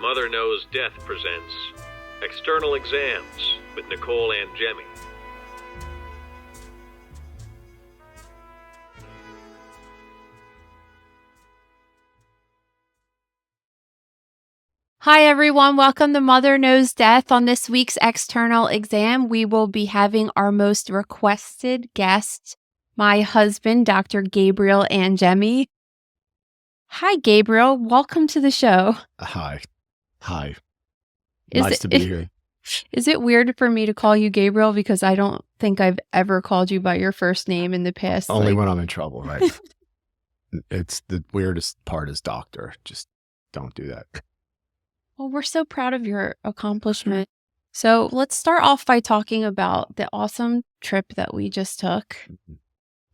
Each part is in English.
Mother Knows Death presents External Exams with Nicole Angemi. Hi everyone, welcome to Mother Knows Death. On this week's external exam, we will be having our most requested guest, my husband, Dr. Gabriel Angemi. Hi Gabriel, welcome to the show. Hi. Is Nice it- to be here. Is it weird for me to call you Gabriel because I don't think I've ever called you by your first name in the past? Only when I'm in trouble, right? It's the weirdest part is doctor. Just don't do that. Well, we're so proud of your accomplishment. So let's start off by talking about the awesome trip that we just took.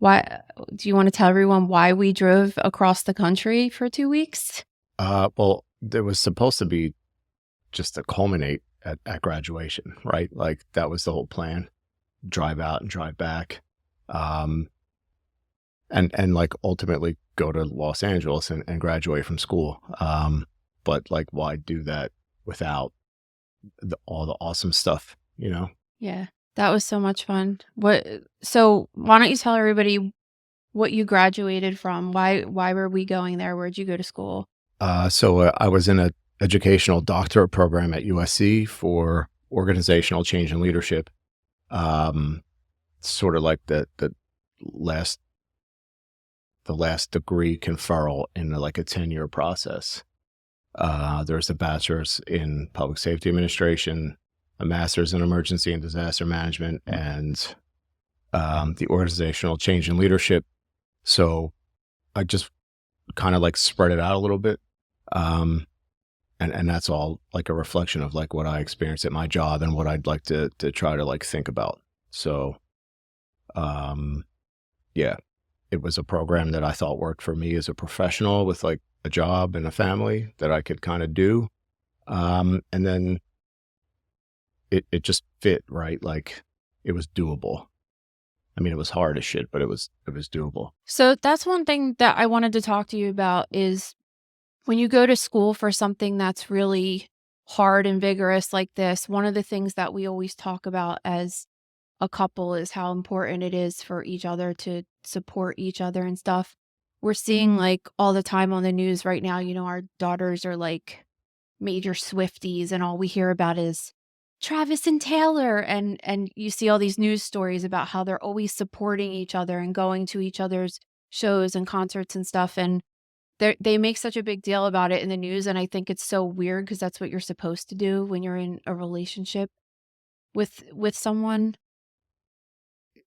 Why do you want to tell everyone why we drove across the country for 2 weeks? Well, there was supposed to be just to culminate at graduation, right? Like that was the whole plan. Drive out and drive back. And like ultimately go to Los Angeles and graduate from school. But like, why do that without all the awesome stuff, you know? Yeah, that was so much fun. So why don't you tell everybody what you graduated from? Why were we going there? Where'd you go to school? So I was in an educational doctorate program at USC for organizational change and leadership. Sort of like the last degree conferral in like a 10-year process. There's a bachelor's in public safety administration, a master's in emergency and disaster management, and the organizational change and leadership. So I just kind of like spread it out a little bit. And that's all like a reflection of like what I experienced at my job and what I'd like to try to like think about. So, yeah, it was a program that I thought worked for me as a professional with like a job and a family that I could kind of do. And then it just fit, right? Like it was doable. I mean, it was hard as shit, but it was doable. So that's one thing that I wanted to talk to you about is when you go to school for something that's really hard and vigorous like this, one of the things that we always talk about as a couple is how important it is for each other to support each other and stuff. We're seeing like all the time on the news right now, our daughters are like major Swifties and all we hear about is Travis and Taylor and you see all these news stories about how they're always supporting each other and going to each other's shows and concerts and stuff, and they make such a big deal about it in the news, and I think it's so weird because that's what you're supposed to do when you're in a relationship with someone.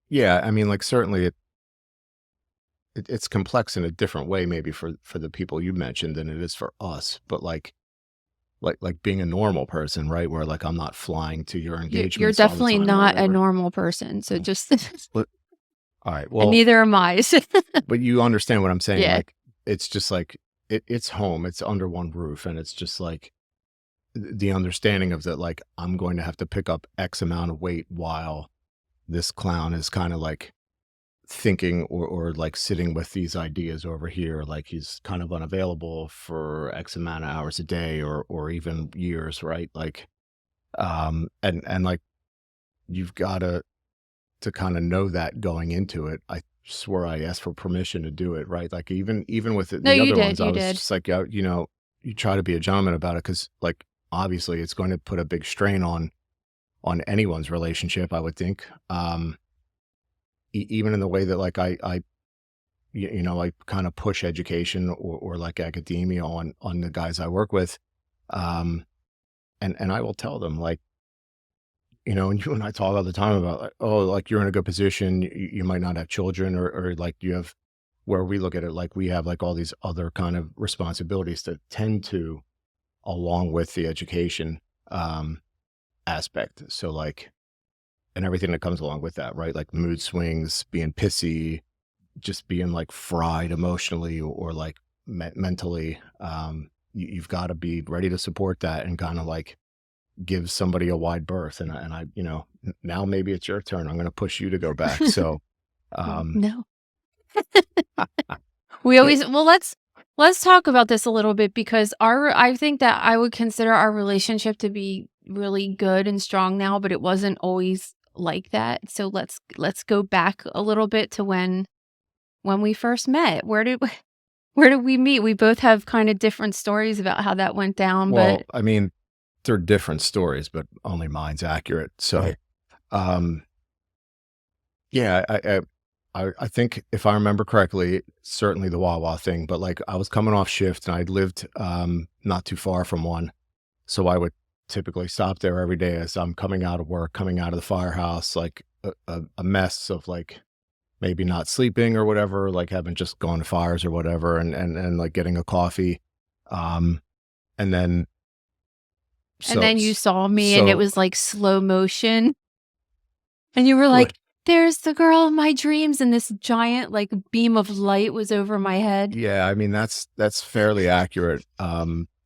Yeah, I mean, like certainly it's complex in a different way, maybe for the people you mentioned than it is for us. But like being a normal person, right? Where like I'm not flying to your engagements. You're all the definitely time or not a whatever. normal person, so just All right. and Well, neither am I. but you understand what I'm saying. Yeah. Like it's just like it's home. It's under one roof, and it's just like the understanding of that. Like I'm going to have to pick up X amount of weight while this clown is kind of like thinking or like sitting with these ideas over here, like he's kind of unavailable for X amount of hours a day or even years, right? Like and like you've got to kind of know that going into it. I swear I asked for permission to do it, right? Like even with No, the you other did, ones, I you was did. just like, you try to be a gentleman about it, because like obviously it's going to put a big strain on anyone's relationship, I would think. Even in the way that like I kind of push education or like academia on the guys I work with. And I will tell them like, and you and I talk all the time about like, oh, like you're in a good position. You might not have children or like you have, where we look at it, like we have like all these other kind of responsibilities to tend to along with the education aspect. So like, and everything that comes along with that, right? Like mood swings, being pissy, just being like fried emotionally or like mentally. You've got to be ready to support that and kind of like give somebody a wide berth. And I, now maybe it's your turn. I'm going to push you to go back. So, No. We always, well, let's Let's talk about this a little bit because I think that I would consider our relationship to be really good and strong now, but it wasn't always like that. So let's go back a little bit to when we first met. Where did we meet? We both have kind of different stories about how that went down, Well, but I mean, they're different stories, but only mine's accurate. So, um, yeah, I think if I remember correctly, certainly the Wawa thing, but like I was coming off shift and I lived not too far from one. So I would typically stop there every day as I'm coming out of work, coming out of the firehouse, like a mess of like maybe not sleeping or whatever, like having just gone to fires or whatever, and like getting a coffee. Um, and then and so then you saw me and it so was like slow motion and you were like, what? "There's the girl of my dreams," and this giant like beam of light was over my head. Yeah, I mean that's fairly accurate,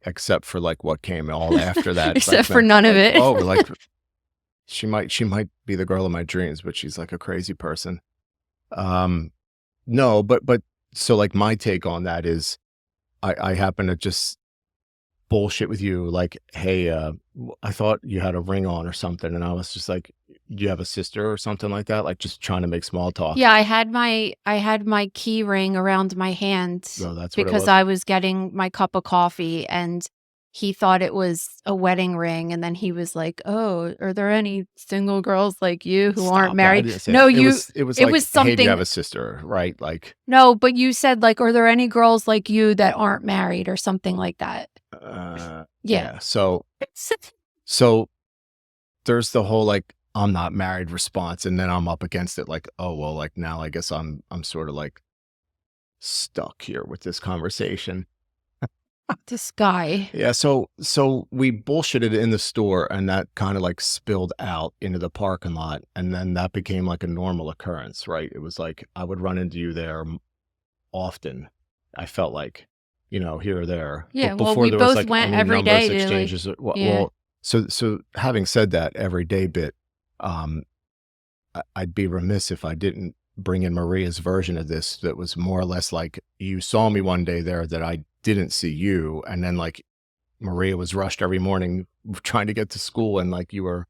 except for like what came all after that. Except for none of Like, it. oh, like she might be the girl of my dreams, but she's like a crazy person. Um, no, but so like my take on that is I happen to just bullshit with you like, hey, I thought you had a ring on or something, and I was just like, do you have a sister or something like that? Like just trying to make small talk. Yeah, I had my key ring around my hand So that's what it because was. I was getting my cup of coffee and he thought it was a wedding ring and then he was like, "Oh, are there any single girls like you who aren't Stop that. I married?" didn't say No, that. It was it like, was hey, do you have something. a sister? Right? Like, No, but you said like, "Are there any girls like you that aren't married?" or something like that. Yeah. yeah. So there's the whole like I'm not married response, and then I'm up against it like, oh well, like now I guess I'm sort of like stuck here with this conversation. This guy. Yeah, so we bullshitted in the store and that kind of like spilled out into the parking lot and then that became like a normal occurrence, right? It was like I would run into you there often. I felt like, here or there. Yeah, But well, before we there was both like went any every numbers day to like exchanges. Well, yeah. so having said that, everyday bit, um, I'd be remiss if I didn't bring in Maria's version of this that was more or less like you saw me one day there that I didn't see you. And then like Maria was rushed every morning trying to get to school and like you were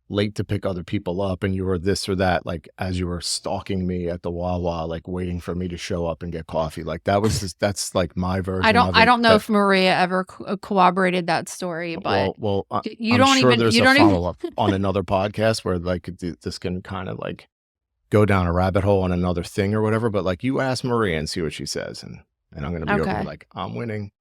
late to pick other people up and you were this or that, like as you were stalking me at the Wawa, like waiting for me to show up and get coffee. Like that's like my version of I it. don't know That if Maria ever corroborated that story, but well, you I'm don't sure even there's you a don't even follow up on another podcast where like this can kind of like go down a rabbit hole on another thing or whatever. But like you ask Maria and see what she says, and I'm gonna be over here Okay. like I'm winning.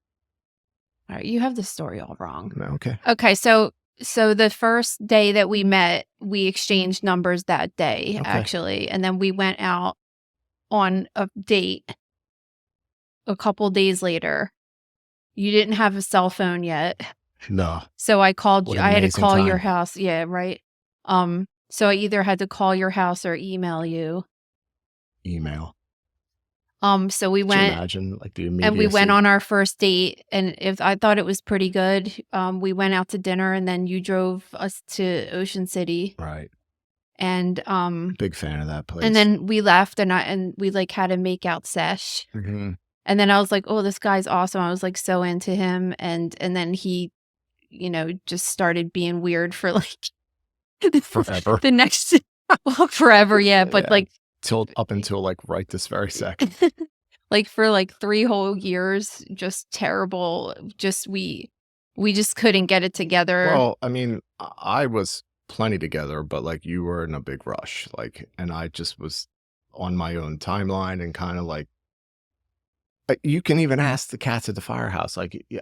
All right, you have the story all wrong. Okay. Okay, so the first day that we met, we exchanged numbers that day, Okay. actually, and then we went out on a date a couple days later. You didn't have a cell phone yet, No. so I called What you. an I had to amazing call your time. house. Yeah, right. So I either had to call your house or email you. Email. So we Could you went imagine like the and we went immediacy? on our first date, and if I thought it was pretty good. We went out to dinner, and then you drove us to Ocean City, Right. and Big fan of that place. and then we left, and we like had a makeout sesh, Mhm. and then I was like, "Oh, this guy's awesome." I was like so into him, and then he, just started being weird for like Forever. the next well, forever, yeah, but Yeah. like Up until like right this very second. like for like 3 whole years, just terrible. Just we just couldn't get it together. Well, I mean, I was plenty together, but like you were in a big rush, like, and I just was on my own timeline and kind of like, you can even ask the cats at the firehouse. Like, yeah,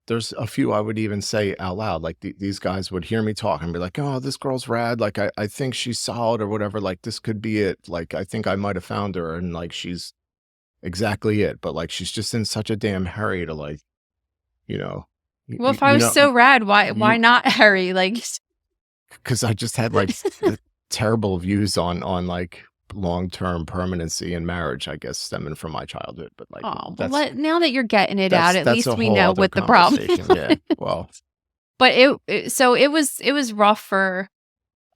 there's a few I would even say out loud. Like these guys would hear me talk and be like, "Oh, this girl's rad. Like, I think she's solid or whatever. Like, this could be it. Like, I think I might have found her, and like she's exactly it. But like, she's just in such a damn hurry to like, you know, Well, if I was so rad, why you not Harry? Like because I just had like the terrible views on like long-term permanency and marriage, I guess, stemming from my childhood. But like oh, well, now that you're getting it out, at that's least a we whole know other what the problem conversation. Yeah. Well, But so it was rough for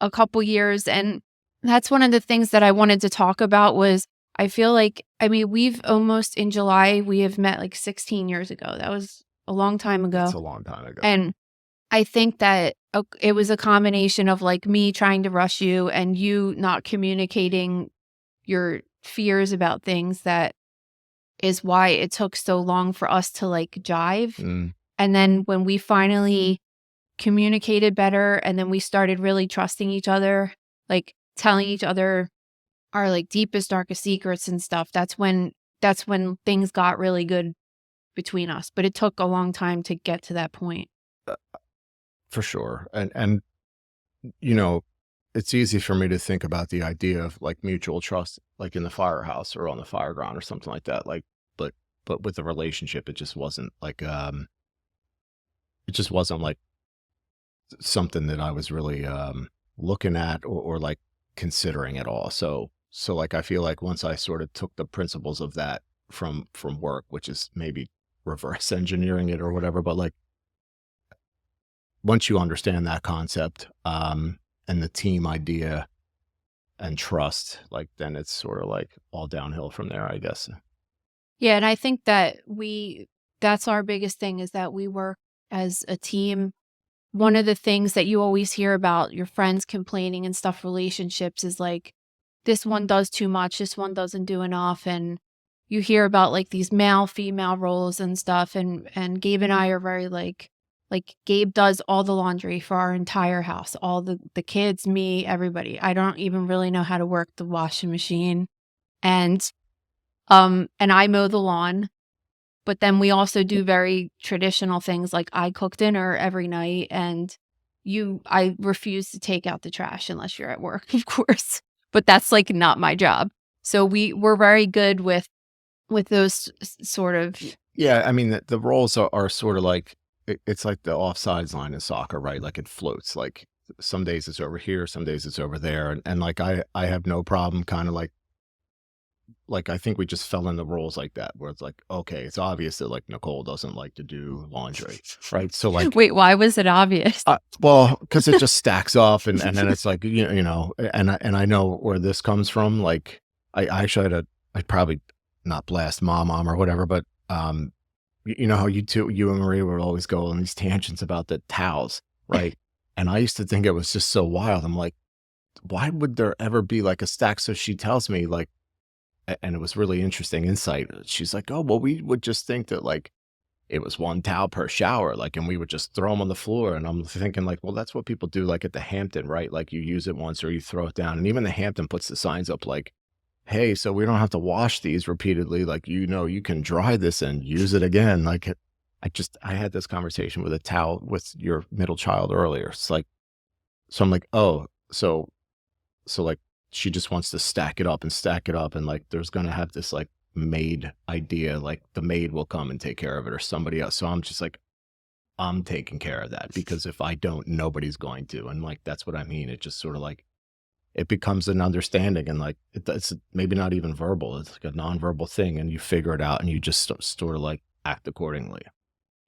a couple years, and that's one of the things that I wanted to talk about was I feel like, I mean, we've almost in July, we have met like 16 years ago. That was a long time ago. That's a long time ago. And I think that it was a combination of like me trying to rush you and you not communicating your fears about things that is why it took so long for us to like jive. Mm. And then when we finally communicated better and then we started really trusting each other, like telling each other our like deepest, darkest secrets and stuff, that's when things got really good between us. But it took a long time to get to that point. For sure. And you know, it's easy for me to think about the idea of like mutual trust, like in the firehouse or on the fire ground or something like that. Like, but with the relationship, it just wasn't like something that I was really looking at or like considering at all. So like I feel like once I sort of took the principles of that from work, which is maybe reverse engineering it or whatever, but like once you understand that concept and the team idea and trust, like then it's sort of like all downhill from there, I guess. Yeah, and I think that that's our biggest thing is that we work as a team. One of the things that you always hear about your friends complaining and stuff, relationships, is like this one does too much, this one doesn't do enough. And you hear about like these male female roles and stuff. And Gabe and I are very like Gabe does all the laundry for our entire house, all the kids, me, everybody. I don't even really know how to work the washing machine. And I mow the lawn. But then we also do very traditional things like I cook dinner every night and I refuse to take out the trash unless you're at work, of course. But that's like not my job. So we're very good with those sort of. Yeah, I mean the roles are sort of like it's like the offsides line in soccer, right? Like it floats. Like some days it's over here, some days it's over there, and like I have no problem kind of like I think we just fell in the roles like that, where it's like, okay, it's obvious that like Nicole doesn't like to do laundry, right? So like, Wait, why was it obvious? well, because it just stacks up, and then it's like you know, and I know where this comes from. Like, I actually I'd probably not blast mom or whatever, but you know how you and Maria would always go on these tangents about the towels, right? And I used to think it was just so wild. I'm like, why would there ever be like a stack? So she tells me like. And it was really interesting insight. She's like, oh, well, we would just think that like it was one towel per shower, like, and we would just throw them on the floor. And I'm thinking like, well, that's what people do like at the Hampton, right? Like you use it once or you throw it down. And even the Hampton puts the signs up like, hey, so we don't have to wash these repeatedly. Like, you know, you can dry this and use it again. Like I had this conversation with a towel with your middle child earlier. It's like, so I'm like, oh, so like, she just wants to stack it up and like there's gonna have this like maid idea, like the maid will come and take care of it or somebody else. So I'm just like, I'm taking care of that because if I don't, nobody's going to. And like that's what I mean. It just sort of like it becomes an understanding and like it's maybe not even verbal. It's like a nonverbal thing and you figure it out and you just sort of like act accordingly.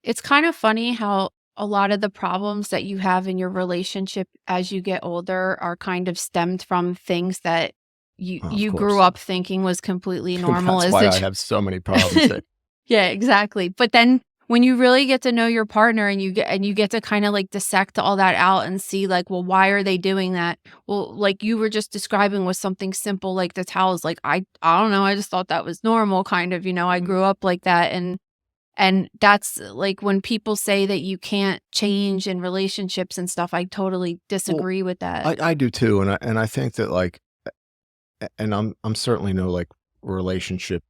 It's kind of funny how a lot of the problems that you have in your relationship as you get older are kind of stemmed from things that you grew up thinking was completely normal. That's why I have so many problems. Yeah, exactly. But then when you really get to know your partner and you get to kind of like dissect all that out and see like, well, why are they doing that? Well, like you were just describing with something simple like the towels. Like I don't know. I just thought that was normal, kind of. You know, I grew up like that, and that's like when people say that you can't change in relationships and stuff, I totally disagree with that. I do too. And I think that like, and I'm certainly no like relationship,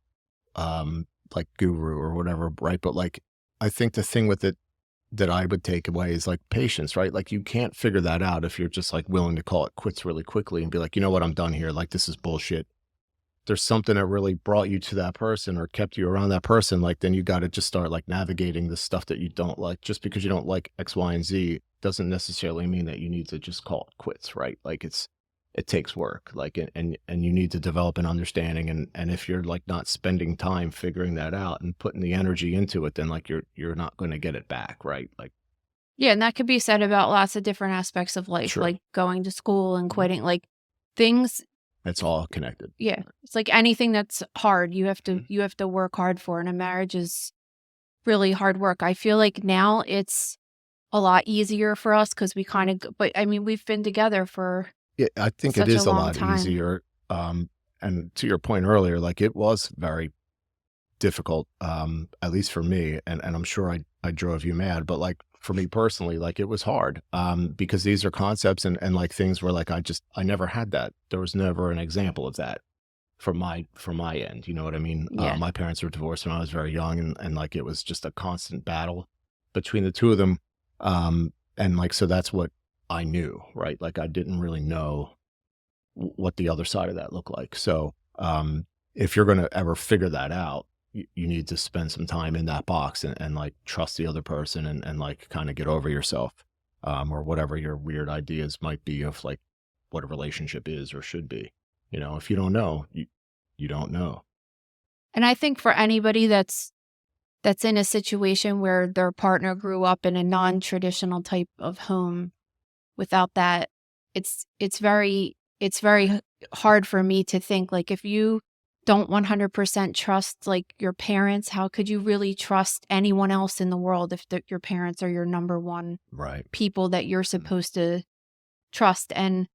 like guru or whatever. Right. But like, I think the thing with it that I would take away is like patience, right? Like you can't figure that out if you're just like willing to call it quits really quickly and be like, you know what, I'm done here. Like, this is bullshit. There's something that really brought you to that person or kept you around that person, like then you got to just start like navigating the stuff that you don't like. Just because you don't like X, Y, and Z doesn't necessarily mean that you need to just call it quits, right? Like it takes work, like, and you need to develop an understanding. And if you're like not spending time figuring that out and putting the energy into it, then like you're not going to get it back, right? Like, yeah, and that could be said about lots of different aspects of life, Sure. like going to school and quitting, like things. It's all connected. Yeah. It's like anything that's hard, you have Mm-hmm. to work hard for, and a marriage is really hard work. I feel like now it's a lot easier for us because we kind of, but I mean, we've been together for Yeah, I think it such a is a long lot time. easier. And to your point earlier, like it was very difficult, at least for me, and I'm sure I drove you mad, but like for me personally, like it was hard, because these are concepts and like things where like I never had that. There was never an example of that from my end. You know what I mean? Yeah. My parents were divorced when I was very young, and like it was just a constant battle between the two of them. And like so that's what I knew, right? Like I didn't really know what the other side of that looked like. So if you're going to ever figure that out, you need to spend some time in that box and like trust the other person and like kind of get over yourself, or whatever your weird ideas might be of like what a relationship is or should be. You know, if you don't know, you don't know. And I think for anybody that's in a situation where their partner grew up in a non-traditional type of home, without that, it's very hard for me to think, like, if you don't 100% trust, like, your parents, how could you really trust anyone else in the world if your parents are your number one Right. people that you're supposed to trust? And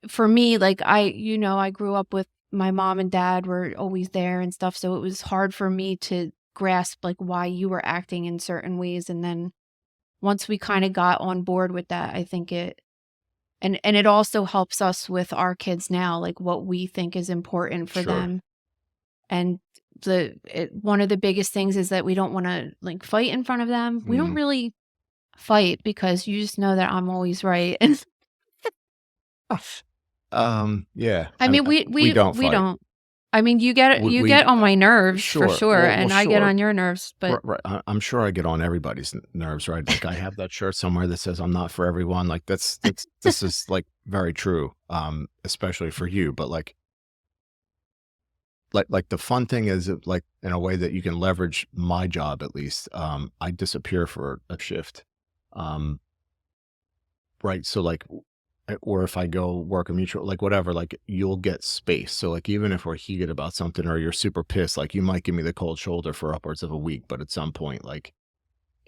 for me, like, I grew up with my mom and dad were always there and stuff, so it was hard for me to grasp, like, why you were acting in certain ways. And then once we kind of got on board with that, I think and it also helps us with our kids now, like what we think is important for Sure. them. And one of the biggest things is that we don't want to like fight in front of them. We don't Mhm. really fight because you just know that I'm always right. And Yeah. I mean, We don't we fight. don't. I mean, you We get on my nerves for Sure. sure, Well, and I get sure. on your nerves, but Right. I'm sure I get on everybody's nerves, right? Like I have that shirt somewhere that says I'm not for everyone. Like this is like very true, especially for you. But like the fun thing is like in a way that you can leverage my job at least. I disappear for a shift, um, right? So like, or if I go work a mutual, like whatever, like you'll get space. So like even if we're heated about something or you're super pissed, like you might give me the cold shoulder for upwards of a week, but at some point, like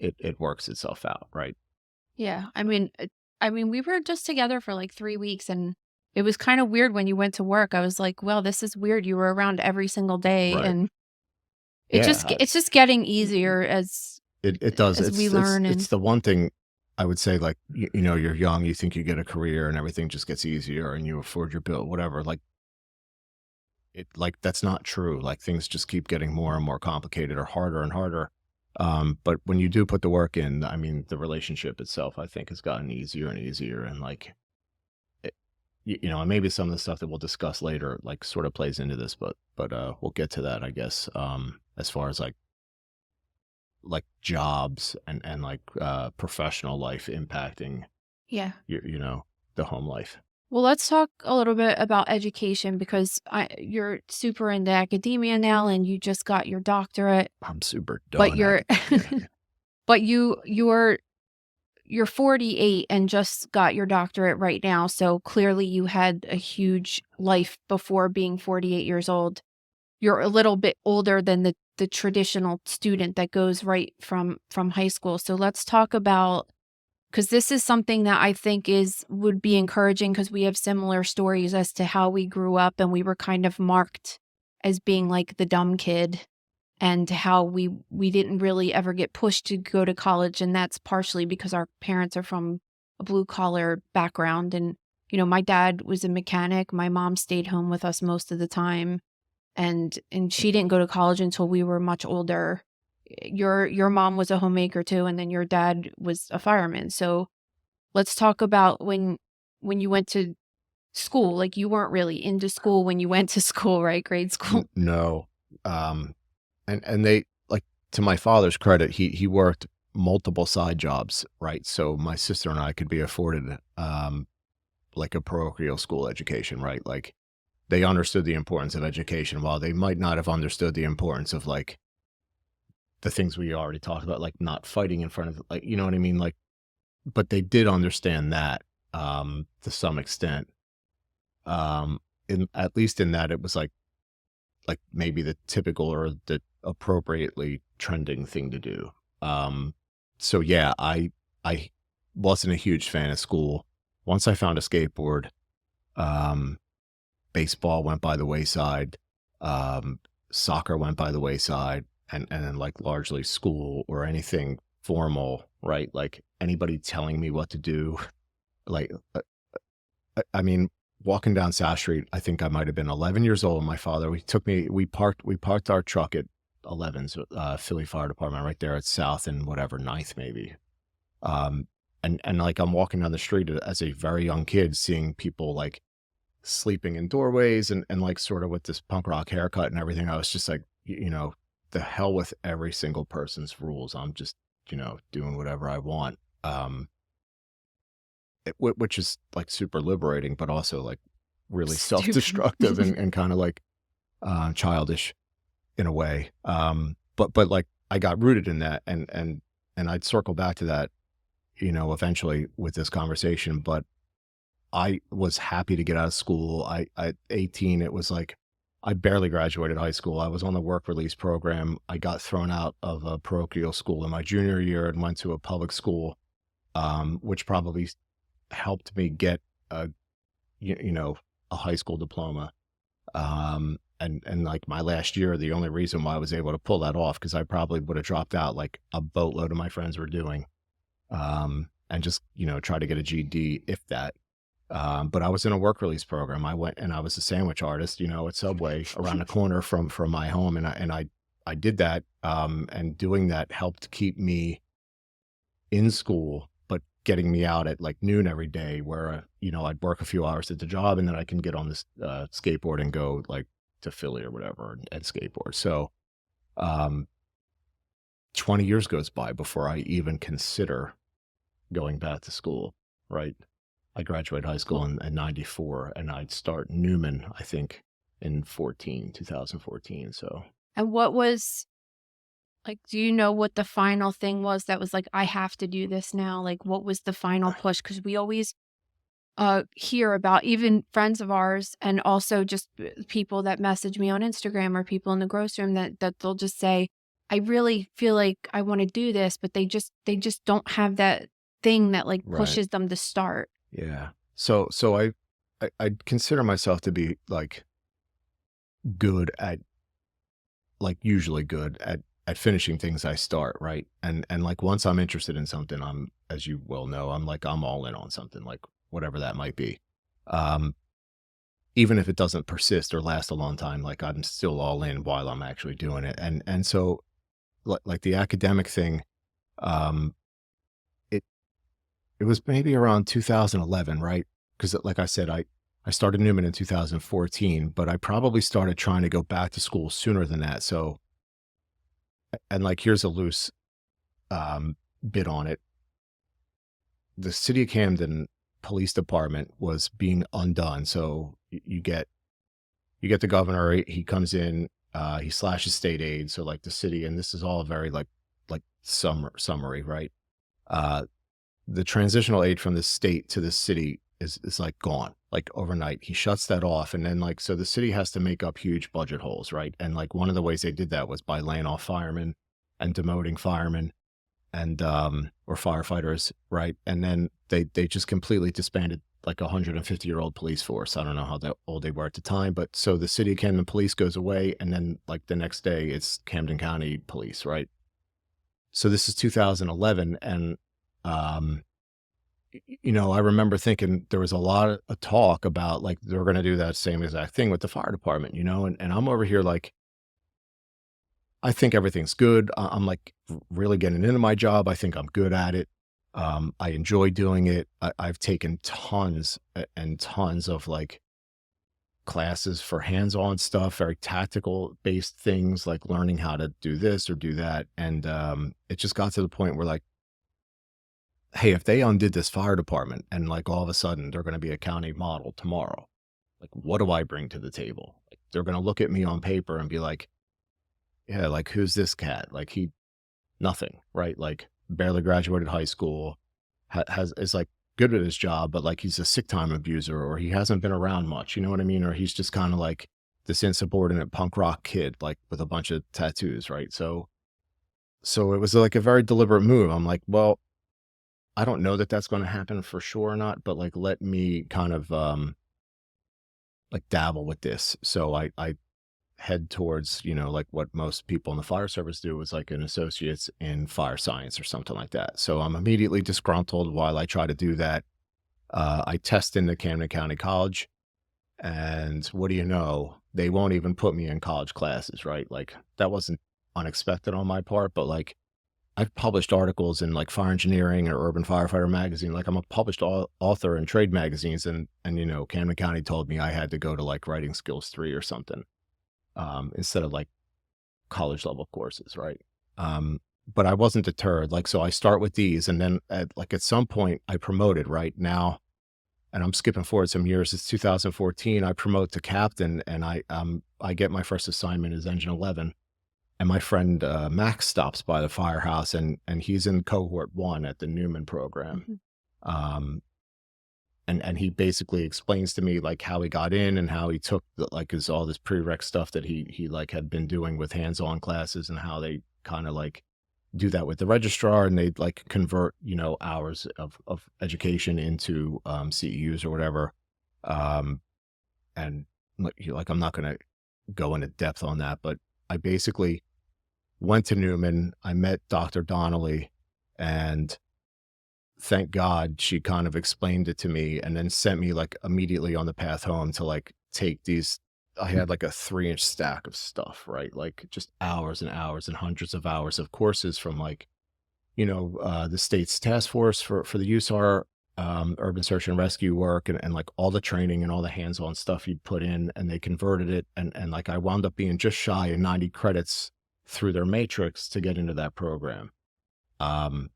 it works itself out, right? yeah, I mean, we were just together for like 3 weeks, and it was kind of weird when you went to work. I was like, well, this is weird. You were around every single day, Right. and Yeah. it's just getting easier It does. as we learn. It's And the one thing I would say, like, you know, you're young, you think you get a career and everything just gets easier and you afford your bill, whatever. Like that's not true. Like things just keep getting more and more complicated or harder and harder. But when you do put the work in, I mean, the relationship itself, I think, has gotten easier and easier. And like, it, you know, and maybe some of the stuff that we'll discuss later, like, sort of plays into this, but we'll get to that, I guess. As far as like jobs and like professional life impacting yeah. you know, the home life. Well, let's talk a little bit about education because you're super into academia now, and you just got your doctorate, I'm super but done at yeah. but you're 48 and just got your doctorate right now. So clearly you had a huge life before being 48 years old. You're a little bit older than the traditional student that goes right from high school. So let's talk about, because this is something that I think would be encouraging because we have similar stories as to how we grew up, and we were kind of marked as being like the dumb kid, and how we didn't really ever get pushed to go to college. And that's partially because our parents are from a blue collar background. And, my dad was a mechanic. My mom stayed home with us most of the time. And she didn't go to college until we were much older. Your mom was a homemaker too, and then your dad was a fireman. So let's talk about when you went to school. Like, you weren't really into school when you went to school, right? Grade school. No. And they, like, to my father's credit, he worked multiple side jobs, right? So my sister and I could be afforded like a parochial school education, right? Like they understood the importance of education while they might not have understood the importance of like the things we already talked about, like not fighting in front of, like, you know what I mean? Like, but they did understand that to some extent. at least in that it was like maybe the typical or the appropriately trending thing to do. So yeah, I wasn't a huge fan of school. Once I found a skateboard, um, baseball went by the wayside, um, soccer went by the wayside, and then like largely school or anything formal, right? Like anybody telling me what to do, like I mean, walking down South Street, I think I might have been 11 years old. My father, we parked our truck at 11's, Philly Fire Department right there at South and whatever, Ninth maybe. Um, and like I'm walking down the street as a very young kid, seeing people like sleeping in doorways and like sort of with this punk rock haircut and everything. I was just like, the hell with every single person's rules. I'm just, doing whatever I want. Which is like super liberating, but also like really Stupid. self-destructive and kind of like childish in a way. But like I got rooted in that, and I'd circle back to that, eventually with this conversation. But I was happy to get out of school. At 18, it was like I barely graduated high school. I was on the work release program. I got thrown out of a parochial school in my junior year and went to a public school, which probably helped me get a a high school diploma. And like my last year, the only reason why I was able to pull that off, because I probably would have dropped out like a boatload of my friends were doing, and just try to get a GED if that. But I was in a work release program. I went and I was a sandwich artist, at Subway around the corner from my home, and I did that, and doing that helped keep me in school, but getting me out at like noon every day where, I'd work a few hours at the job and then I can get on this skateboard and go like to Philly or whatever and skateboard. So 20 years goes by before I even consider going back to school, right? I graduated high school in 94 and I'd start Newman, I think, in 2014. So. And what was, like, do you know what the final thing was that was like, I have to do this now? Like, what was the final push? Because we always hear about even friends of ours and also just people that message me on Instagram or people in the grocery room that they'll just say, I really feel like I want to do this, but they just don't have that thing that like Right. pushes them to start. Yeah. So I'd consider myself to be like good at, like usually good at finishing things I start, right? And like once I'm interested in something, I'm, as you well know, I'm all in on something, like whatever that might be. Even if it doesn't persist or last a long time, like I'm still all in while I'm actually doing it. And so like the academic thing, it was maybe around 2011, right? Because like I said, I started Newman in 2014, but I probably started trying to go back to school sooner than that. So, and like, here's a loose bit on it. The city of Camden police department was being undone. So you get the governor, he comes in, he slashes state aid. So like the city, and this is all very like summary, right? The transitional aid from the state to the city is like gone, like overnight. He shuts that off. And then like, so the city has to make up huge budget holes, right? And like one of the ways they did that was by laying off firemen and demoting firemen and, or firefighters, right? And then they just completely disbanded like a 150-year-old police force. I don't know how old they were at the time, but so the city of Camden police goes away. And then like the next day it's Camden County police, right? So this is 2011. And, I remember thinking there was a lot of talk about like, they're going to do that same exact thing with the fire department, and I'm over here like, I think everything's good. I'm like really getting into my job. I think I'm good at it. I enjoy doing it. I've taken tons and tons of like classes for hands-on stuff, very tactical based things like learning how to do this or do that. And it just got to the point where like, hey, if they undid this fire department and like all of a sudden they're going to be a county model tomorrow, like what do I bring to the table? Like, they're going to look at me on paper and be like, yeah, like who's this cat? Like nothing, right? Like barely graduated high school, is like good at his job, but like he's a sick time abuser, or he hasn't been around much, you know what I mean? Or he's just kind of like this insubordinate punk rock kid, like with a bunch of tattoos, right? So it was like a very deliberate move. I'm like, well, I don't know that that's going to happen for sure or not, but like let me kind of like dabble with this. So I head towards, you know, like what most people in the fire service do, is like an associate's in fire science or something like that. So I'm immediately disgruntled while I try to do that. I test into Camden County College, and what do you know? They won't even put me in college classes, right? Like that wasn't unexpected on my part, but like I've published articles in like Fire Engineering or Urban Firefighter magazine. Like I'm a published author in trade magazines, and you know, Camden County told me I had to go to like writing skills 3 or something, instead of like college level courses, right? But I wasn't deterred. Like, so I start with these, and then at some point I promoted right now, and I'm skipping forward some years. It's 2014. I promote to captain, and I get my first assignment as engine 11. And my friend Max stops by the firehouse, and he's in cohort 1 at the Newman program. Um, and he basically explains to me like how he got in and how he took like all this prereq stuff that he like had been doing with hands-on classes, and how they kind of like do that with the registrar, and they like convert, you know, hours of education into CEUs or whatever. And like I'm not going to go into depth on that, but I basically went to Newman. I met Dr. Donnelly, and thank God she kind of explained it to me, and then sent me like immediately on the path home to like take these. I had like a 3-inch stack of stuff, right? Like just hours and hours and hundreds of hours of courses from like, you know, the state's task force for the USAR, urban search and rescue work, and like all the training and all the hands-on stuff you'd put in, and they converted it. And like I wound up being just shy of 90 credits through their matrix to get into that program. And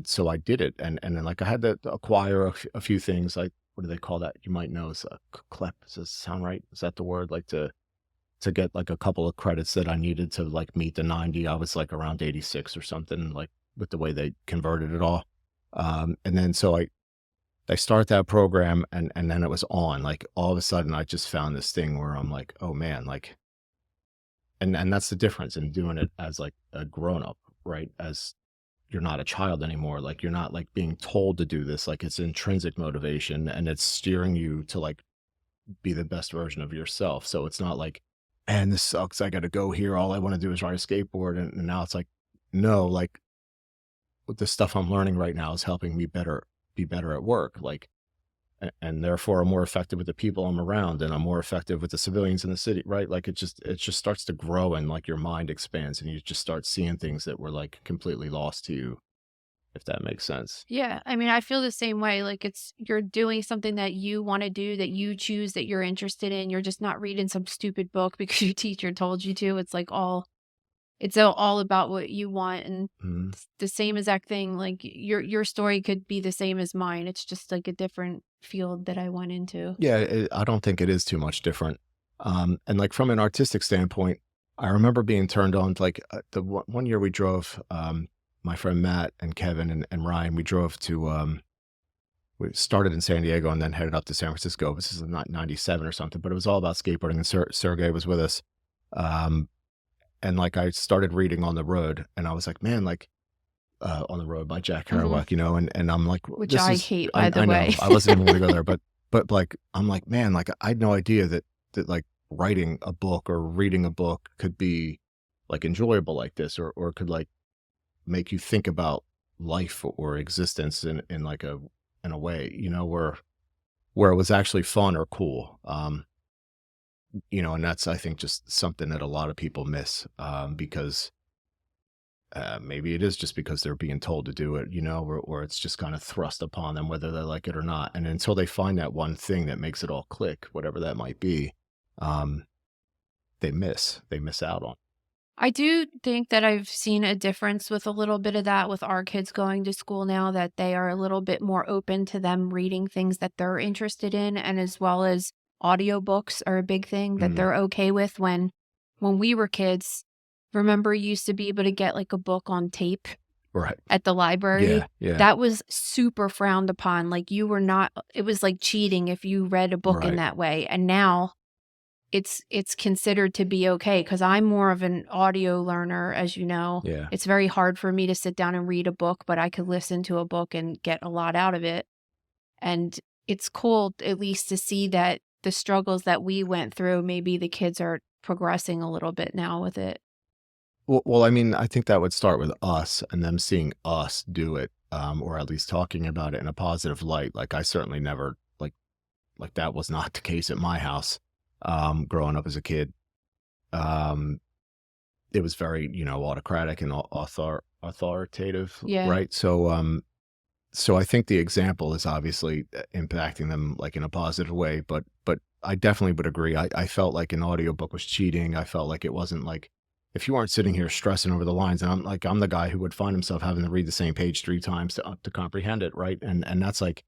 so I did it. And then like I had to acquire a few things, like, what do they call that? You might know, it's a CLEP. Does that sound right? Is that the word? Like to get like a couple of credits that I needed to like meet the 90. I was like around 86 or something, like with the way they converted it all. And then so I start that program, and then it was on. Like all of a sudden I just found this thing where I'm like, oh man, like, and that's the difference in doing it as like a grown up, right? As you're not a child anymore. Like you're not like being told to do this. Like it's intrinsic motivation, and it's steering you to like be the best version of yourself. So it's not like, and this sucks, I got to go here, all I want to do is ride a skateboard. And now it's like, no, like the stuff I'm learning right now is helping me be better at work. Like, and therefore I'm more effective with the people I'm around, and I'm more effective with the civilians in the city, right? Like it just starts to grow, and like your mind expands, and you just start seeing things that were like completely lost to you, if that makes sense. Yeah, I mean, I feel the same way. Like you're doing something that you want to do, that you choose, that you're interested in. You're just not reading some stupid book because your teacher told you to. It's like it's all about what you want, and it's the same exact thing. Like your story could be the same as mine. It's just like a different field that I went into. Yeah, I don't think it is too much different. And like from an artistic standpoint, I remember being turned on to like the one year we drove, my friend Matt and Kevin and Ryan, we drove to, we started in San Diego and then headed up to San Francisco. This is not 97 or something, but it was all about skateboarding, and Sergey was with us. And like I started reading On the Road, and I was like, man, like On the Road by Jack Kerouac, you know, and I'm like, Which I hate, by the I way. know, I wasn't even going to go there, but like, I'm like, man, like I had no idea that like writing a book or reading a book could be like enjoyable like this, or could like make you think about life or existence in like in a way, you know, where it was actually fun or cool. You know, and that's, I think, just something that a lot of people miss, because maybe it is just because they're being told to do it, you know, or it's just kind of thrust upon them, whether they like it or not. And until they find that one thing that makes it all click, whatever that might be, they miss out on. I do think that I've seen a difference with a little bit of that with our kids going to school now, that they are a little bit more open to them reading things that they're interested in, and as well as audiobooks are a big thing that they're okay with. When we were kids, remember you used to be able to get like a book on tape, Right. at the library, Yeah. that was super frowned upon. Like you were not, it was like cheating if you read a book in Right. that way. And now it's considered to be okay because I'm more of an audio learner, as you know. Yeah. It's very hard for me to sit down and read a book, but I could listen to a book and get a lot out of it. And it's cool at least to see that the struggles that we went through, maybe the kids are progressing a little bit now with it. Well, I mean, I think that would start with us and them seeing us do it, or at least talking about it in a positive light. Like I certainly never like that was not the case at my house. Growing up as a kid, um, it was very, autocratic and authoritative, Yeah. right? So I think the example is obviously impacting them like in a positive way, but I definitely would agree. I felt like an audiobook was cheating. I felt like it wasn't like if you aren't sitting here stressing over the lines, and I'm the guy who would find himself having to read the same page 3 times to comprehend it, right? And that's like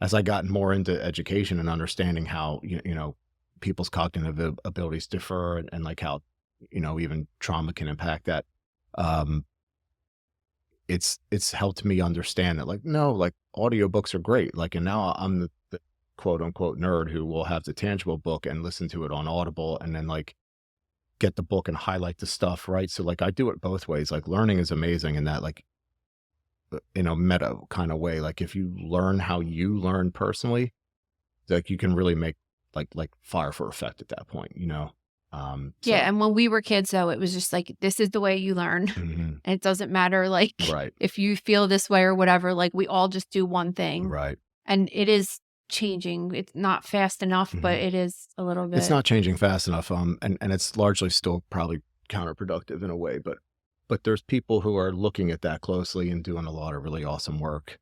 as I got more into education and understanding how people's cognitive abilities differ and like how even trauma can impact that. Um, it's helped me understand that like no, like audiobooks are great, like, and now I'm the quote unquote nerd who will have the tangible book and listen to it on Audible and then like get the book and highlight the stuff, right? So like I do it both ways. Like learning is amazing in that like in a meta kind of way. Like if you learn how you learn personally, like you can really make like fire for effect at that point, Yeah. so And when we were kids, though, it was just like, this is the way you learn. mhm, And it doesn't matter, like, right, if you feel this way or whatever, like, we all just do one thing. right. And it is changing. It's not fast enough, but Mhm. it is a little It's bit. not changing fast enough, and it's largely still probably counterproductive in a way, but there's people who are looking at that closely and doing a lot of really awesome work,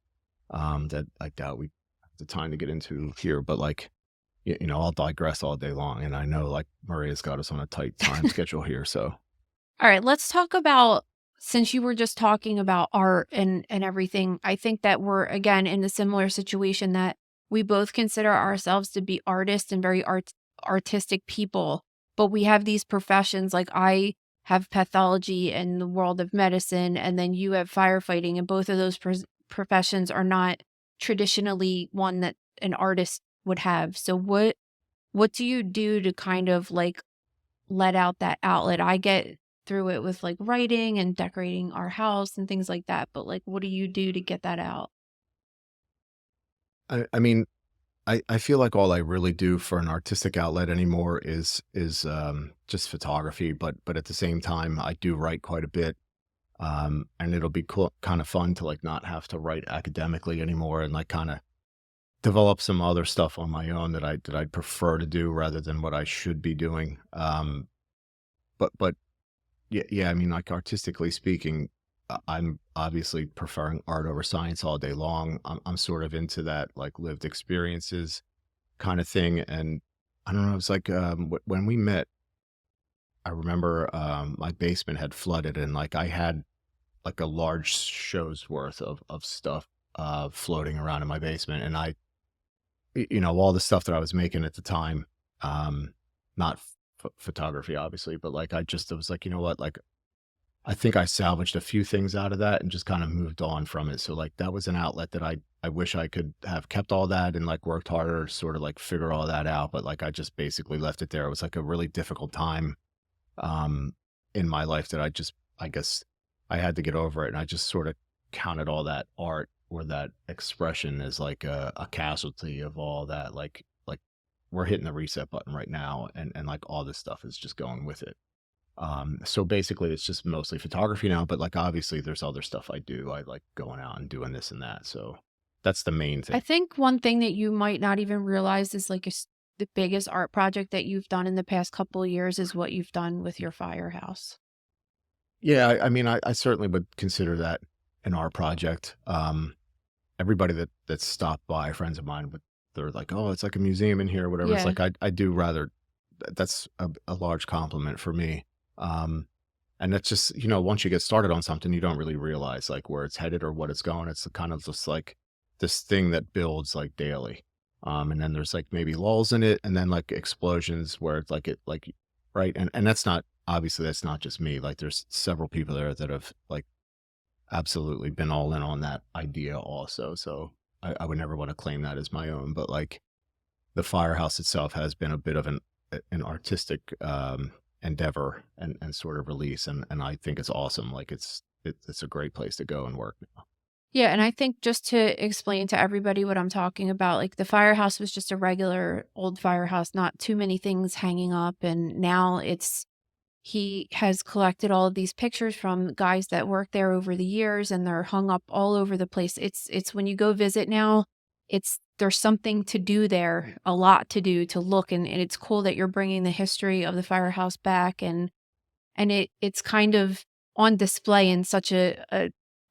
that I doubt we have the time to get into here, but like, I'll digress all day long, and I know like Maria's got us on a tight time schedule here, so All right, let's talk about, since you were just talking about art and everything, I think that we're again in a similar situation that we both consider ourselves to be artists and very artistic people, but we have these professions. Like I have pathology in the world of medicine, and then you have firefighting, and both of those professions are not traditionally one that an artist would have. So what do you do to kind of like let out that outlet? I get through it with like writing and decorating our house and things like that, but like what do you do to get that out? I mean, I feel like all I really do for an artistic outlet anymore is just photography, but at the same time, I do write quite a bit, and it'll be cool, kind of fun to like not have to write academically anymore and like kind of develop some other stuff on my own that I'd prefer to do rather than what I should be doing. But yeah, I mean, like artistically speaking, I'm obviously preferring art over science all day long. I'm sort of into that like lived experiences kind of thing, and I don't know. It's like when we met, I remember my basement had flooded, and like I had like a large show's worth of stuff floating around in my basement, and all the stuff that I was making at the time, not photography obviously, but like I was like, you know what, like I think I salvaged a few things out of that and just kind of moved on from it. So like that was an outlet that I wish I could have kept all that and like worked harder to sort of like figure all that out. But like I just basically left it there. It was like a really difficult time um in my life that I guess I had to get over it. And I just sort of counted all that art or that expression as like a casualty of all that. Like we're hitting the reset button right now and like all this stuff is just going with it. So basically it's just mostly photography now, but like obviously there's other stuff I do. I like going out and doing this and that. So that's the main I thing. think one thing that you might not even realize is like the biggest art project that you've done in the past couple of years is what you've done with your firehouse. Yeah, I mean, I certainly would consider that an art project. Everybody that stopped by, friends of mine, they're like, "Oh, it's like a museum in here, or whatever." It's Yeah. like I do rather. That's a large compliment for me. Um, and that's just once you get started on something, you don't really realize like where it's headed or what it's going. It's kind of just like this thing that builds like daily. And then there's like maybe lulls in it, and then like explosions where it's like right. And that's not obviously that's not just me. Like there's several people there that have like absolutely been all in on that idea also. So I would never want to claim that as my own, but like the firehouse itself has been a bit of an artistic endeavor and sort of release, and I think it's awesome. Like it's a great place to go and work now. Yeah, and I think just to explain to everybody what I'm talking about, like the firehouse was just a regular old firehouse, not too many things hanging up. And now he has collected all of these pictures from guys that worked there over the years, and they're hung up all over the place. It's when you go visit now, there's something to do there, a lot to do, to look, and it's cool that you're bringing the history of the firehouse back, and it's kind of on display in such a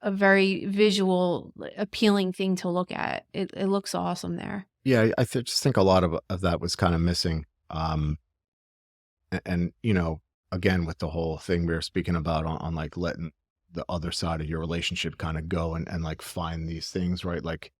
very visual, appealing thing to look at. It looks awesome there. Yeah, just think a lot of that was kind of missing. And again, with the whole thing we were speaking about on like letting the other side of your relationship kind of go and like find these things, right? Like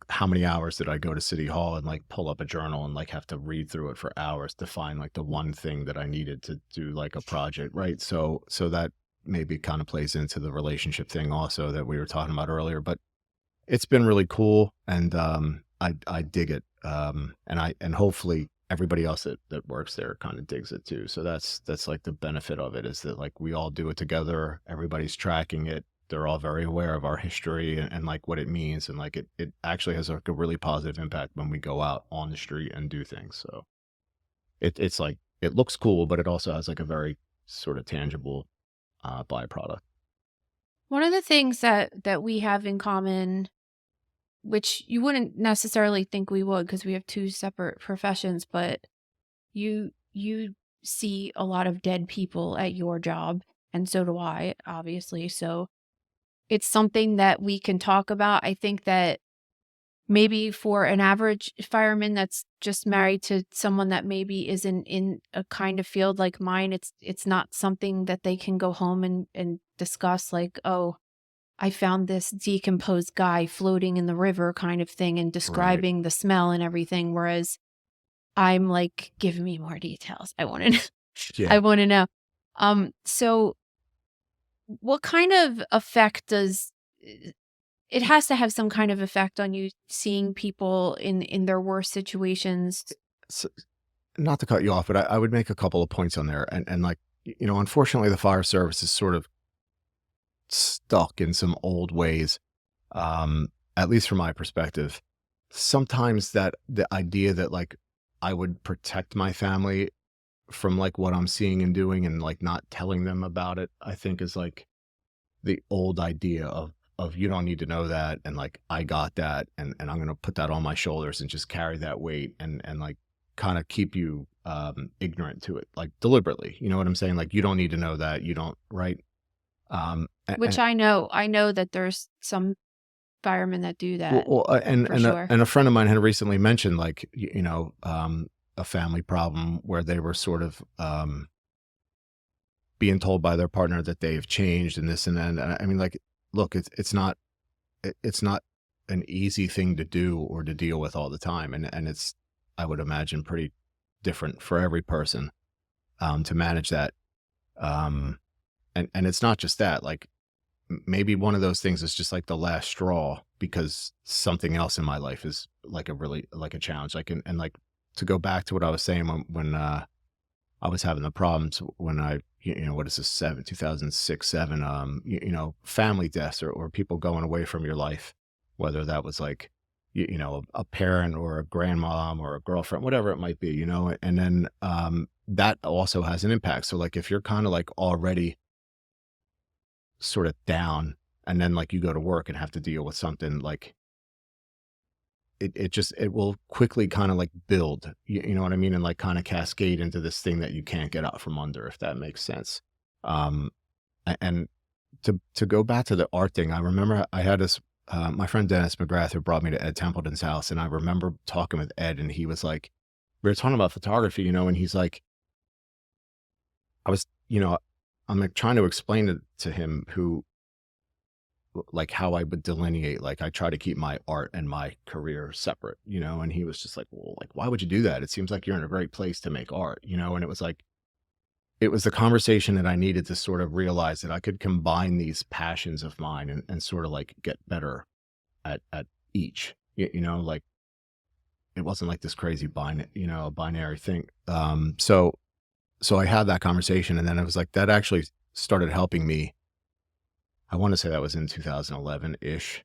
how many hours did I go to City Hall and like pull up a journal and like have to read through it for hours to find like the one thing that I needed to do like a project, right? So that maybe kind of plays into the relationship thing also that we were talking about earlier. But it's been really cool, and I dig it. And hopefully everybody else that works there kind of digs it too. So that's like the benefit of it, is that like we all do it together. Everybody's tracking it. They're all very aware of our history and like what it means. And like it actually has like a really positive impact when we go out on the street and do things. So it's like, it looks cool, but it also has like a very sort of tangible byproduct. One of the things that we have in common, which you wouldn't necessarily think we would because we have two separate professions, but you see a lot of dead people at your job, and so do I, obviously. So it's something that we can talk about. I think that maybe for an average fireman that's just married to someone that maybe isn't in a kind of field like mine, it's not something that they can go home and discuss, like, oh, I found this decomposed guy floating in the river kind of thing, and Right. describing the smell and everything. Whereas I'm like, give me more details. I want to Yeah. I want to know. So what kind of effect does it has to have some kind of effect on you seeing people in their worst situations? So, not to cut you off, but I would make a couple of points on there. And like, unfortunately, the fire service is sort of stuck in some old ways, at least from my perspective. Sometimes that the idea that like I would protect my family from like what I'm seeing and doing and like not telling them about it, I think is like the old idea of you don't need to know that, and like I got that, and I'm gonna put that on my shoulders and just carry that weight and like kind of keep you ignorant to it, like deliberately. You know what I'm saying? Like you don't need to know that. You don't, right? Which I know that there's some firemen that do that. And for sure. a friend of mine had recently mentioned like a family problem where they were sort of being told by their partner that they've changed and this and that. And I mean, like, look, it's not an easy thing to do or to deal with all the time, and it's, I would imagine, pretty different for every person to manage that. And it's not just that, like maybe one of those things is just like the last straw because something else in my life is like a challenge. Like, and like to go back to what I was saying when I was having the problems when what is this, 2006, 7, family deaths or people going away from your life, whether that was like, a parent or a grandmom or a girlfriend, whatever it might be, and then that also has an impact. So like if you're kind of like already sort of down and then like you go to work and have to deal with something, like it will quickly kind of like build, you know what I mean? And like kind of cascade into this thing that you can't get out from under, if that makes sense. And to go back to the art thing, I remember I had this, my friend Dennis McGrath, who brought me to Ed Templeton's house. And I remember talking with Ed, and he was like, we were talking about photography, and he's like, I was, I'm like trying to explain it to him like how I would delineate, like I try to keep my art and my career separate, and he was just like, well, like, why would you do that? It seems like you're in a great place to make art, and it was like, it was the conversation that I needed to sort of realize that I could combine these passions of mine and sort of like get better at each. Like it wasn't like this crazy binary thing. So I had that conversation, and then it was like that actually started helping me. I want to say that was in 2011-ish.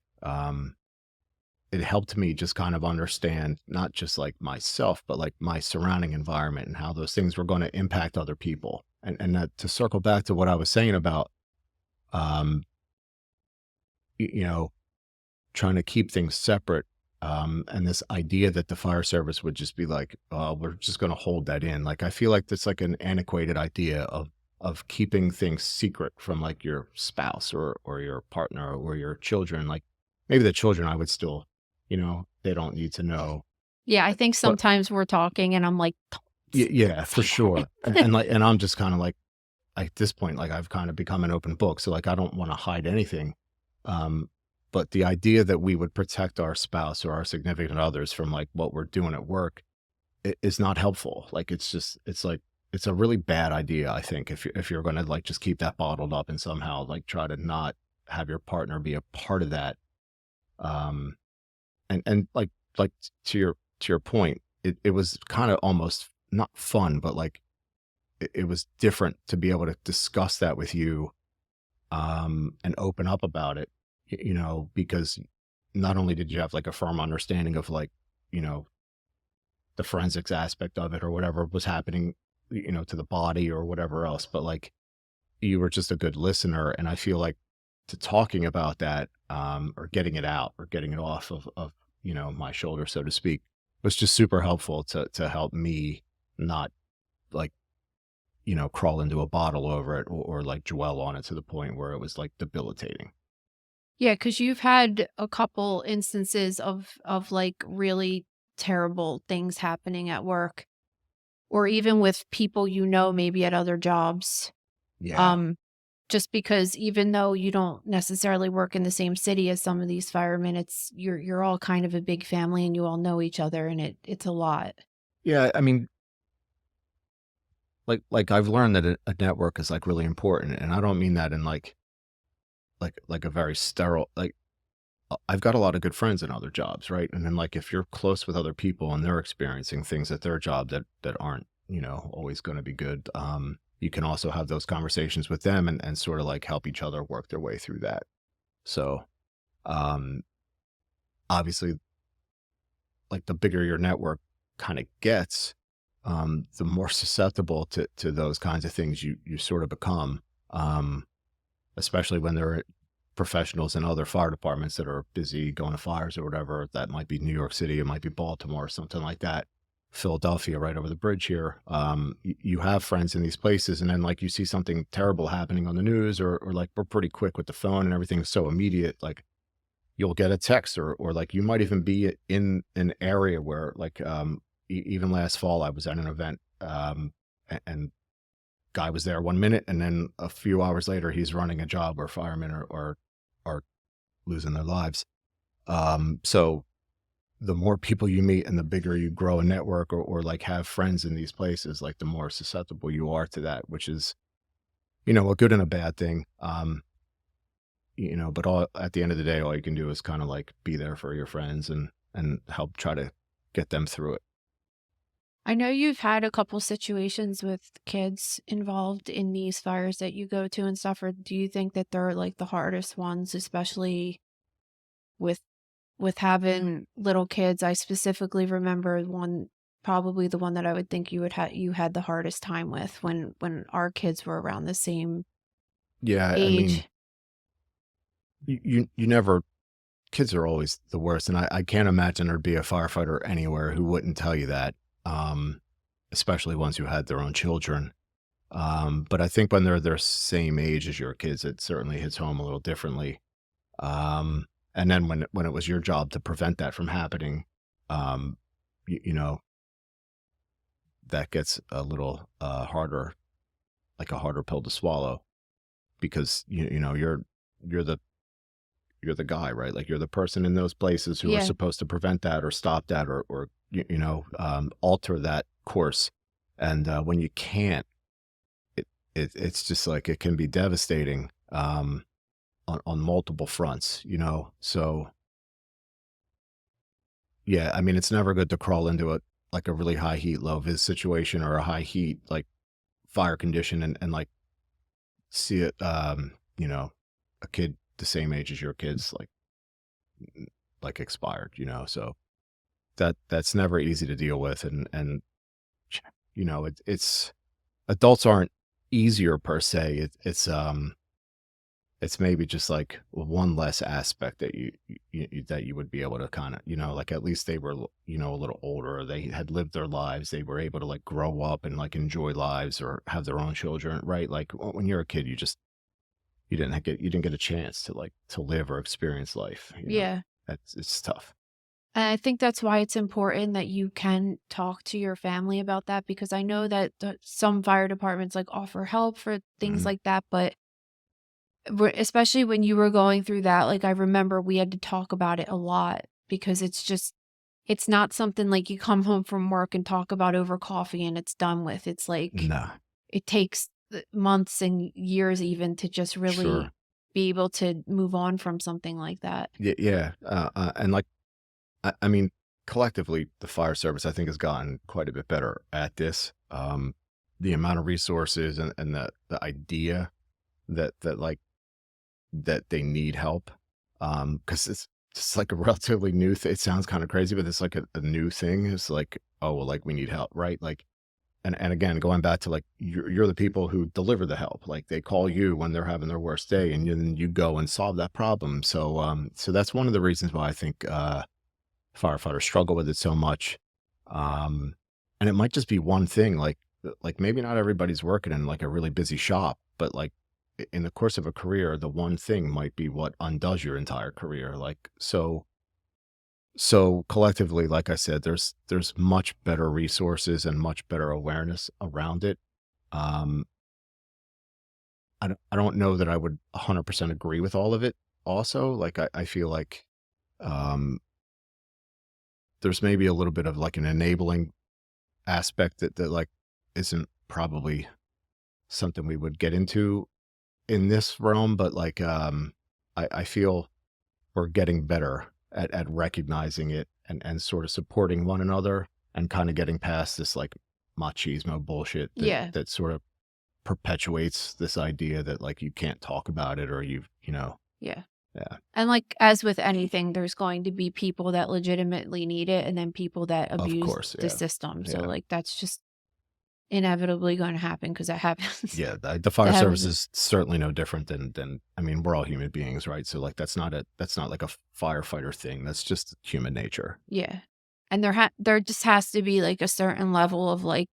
It helped me just kind of understand not just like myself, but like my surrounding environment and how those things were going to impact other people. And that, to circle back to what I was saying about, um, you know, trying to keep things separate. And this idea that the fire service would just be like, we're just going to hold that in. Like, I feel like that's like an antiquated idea of keeping things secret from like your spouse or your partner or your children. Like maybe the children I would still, they don't need to know. Yeah, I think But sometimes we're talking and I'm like, yeah, for say sure. that. And I'm just kind of like, at this point, like I've kind of become an open book. So like, I don't want to hide anything. Um, but the idea that we would protect our spouse or our significant others from like what we're doing at work is not helpful. Like, it's like, it's a really bad idea. I think if you're going to like just keep that bottled up and somehow like try to not have your partner be a part of that. Um, and like to your point, it was kind of almost not fun, but like it was different to be able to discuss that with you, and open up about it, because not only did you have like a firm understanding of like, you know, the forensics aspect of it or whatever was happening, to the body or whatever else, but like you were just a good listener. And I feel like to talking about that, or getting it out or getting it off of, my shoulder, so to speak, was just super helpful to help me not like, crawl into a bottle over it or like dwell on it to the point where it was like debilitating. Yeah, because you've had a couple instances of like really terrible things happening at work or even with people maybe at other jobs. Yeah. Um, just because even though you don't necessarily work in the same city as some of these firemen, you're all kind of a big family and you all know each other and it's a lot. Yeah. I mean, like I've learned that a network is like really important. And I don't mean that in like a very sterile, like I've got a lot of good friends in other jobs, right? And then like if you're close with other people and they're experiencing things at their job that aren't, always going to be good, you can also have those conversations with them and sort of like help each other work their way through that. So, um, obviously, like the bigger your network kind of gets, the more susceptible to those kinds of things you sort of become. Um, Especially when there are professionals in other fire departments that are busy going to fires or whatever. That might be New York City, it might be Baltimore, something like that. Philadelphia, right over the bridge here. You have friends in these places, and then like you see something terrible happening on the news, or like we're pretty quick with the phone and everything's so immediate. Like you'll get a text, or like you might even be in an area where like even last fall I was at an event, and guy was there 1 minute, and then a few hours later, he's running a job where firemen are losing their lives. So the more people you meet and the bigger you grow a network or like have friends in these places, like the more susceptible you are to that, which is, a good and a bad thing. But at the end of the day, all you can do is kind of like be there for your friends and help try to get them through it. I know you've had a couple situations with kids involved in these fires that you go to and stuff, or do you think that they're like the hardest ones, especially with having little kids? I specifically remember one, probably the one that I would think you had the hardest time with when our kids were around the same Yeah. I mean, age. you never, kids are always the worst. And I can't imagine there'd be a firefighter anywhere who wouldn't tell you that. Um, Especially ones who had their own children. But I think when they're their same age as your kids, it certainly hits home a little differently. And then when it was your job to prevent that from happening, um, you know, that gets a little harder, like a harder pill to swallow, because you're the you're the guy, right? Like you're the person in those places who are Yeah. supposed to prevent that or stop that or alter that course. And when you can't, it's just like it can be devastating on multiple fronts, you know. So yeah, I mean, it's never good to crawl into a like a really high heat, low vis situation or a high heat like fire condition and like see it, you know, a kid the same age as your kids like expired, you know. So that's never easy to deal with, and you know, it's adults aren't easier per se. It's maybe just like one less aspect that that you would be able to kind of, you know, like at least they were, you know, a little older, or they had lived their lives. They were able to like grow up and like enjoy lives or have their own children, right? Like when you're a kid, you didn't get a chance to like to live or experience life, you know. Yeah. It's tough. And I think that's why it's important that you can talk to your family about that, because I know that some fire departments like offer help for things Mhm. like that, but especially when you were going through that, like I remember we had to talk about it a lot because it's not something like you come home from work and talk about over coffee and it's done with. It's like Nah, it takes months and years even to just really sure. be able to move on from something like that. Yeah, yeah. And like, I mean, collectively, the fire service, I think, has gotten quite a bit better at this. The amount of resources and the idea that like that they need help. Because it's like a relatively new thing. It sounds kind of crazy, but it's like a new thing. It's like, oh, well, like we need help, right? Like, and again, going back to like you're the people who deliver the help. Like they call you when they're having their worst day, and then you go and solve that problem. So so that's one of the reasons why I think firefighters struggle with it so much. Um, and it might just be one thing, like maybe not everybody's working in like a really busy shop, but like in the course of a career, the one thing might be what undoes your entire career. Like so collectively, like I said, there's much better resources and much better awareness around it. Um, I don't know that I would 100% agree with all of it. Also, like I feel like um, there's maybe a little bit of like an enabling aspect that like isn't probably something we would get into in this realm, but like I feel we're getting better at recognizing it and sort of supporting one another and kind of getting past this like machismo bullshit Yeah. that sort of perpetuates this idea that like you can't talk about it or you know. Yeah. Yeah, And like as with anything, there's going to be people that legitimately need it and then people that of abuse course. the Yeah, system. So yeah, like that's just inevitably going to happen because that happens. yeah. The fire That service happens. is certainly no different than I mean, we're all human beings, right? So like that's not like a firefighter thing. That's just human nature. Yeah. And there just has to be like a certain level of like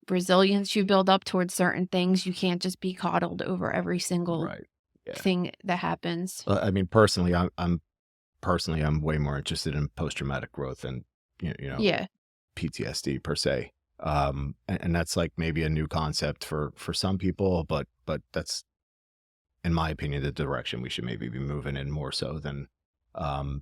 resilience you build up towards certain things. You can't just be coddled over every single Right. Yeah. thing that happens. I mean, personally, I'm way more interested in post traumatic growth and you know Yeah. PTSD per se. And that's like maybe a new concept for some people, but that's in my opinion the direction we should maybe be moving in more so than um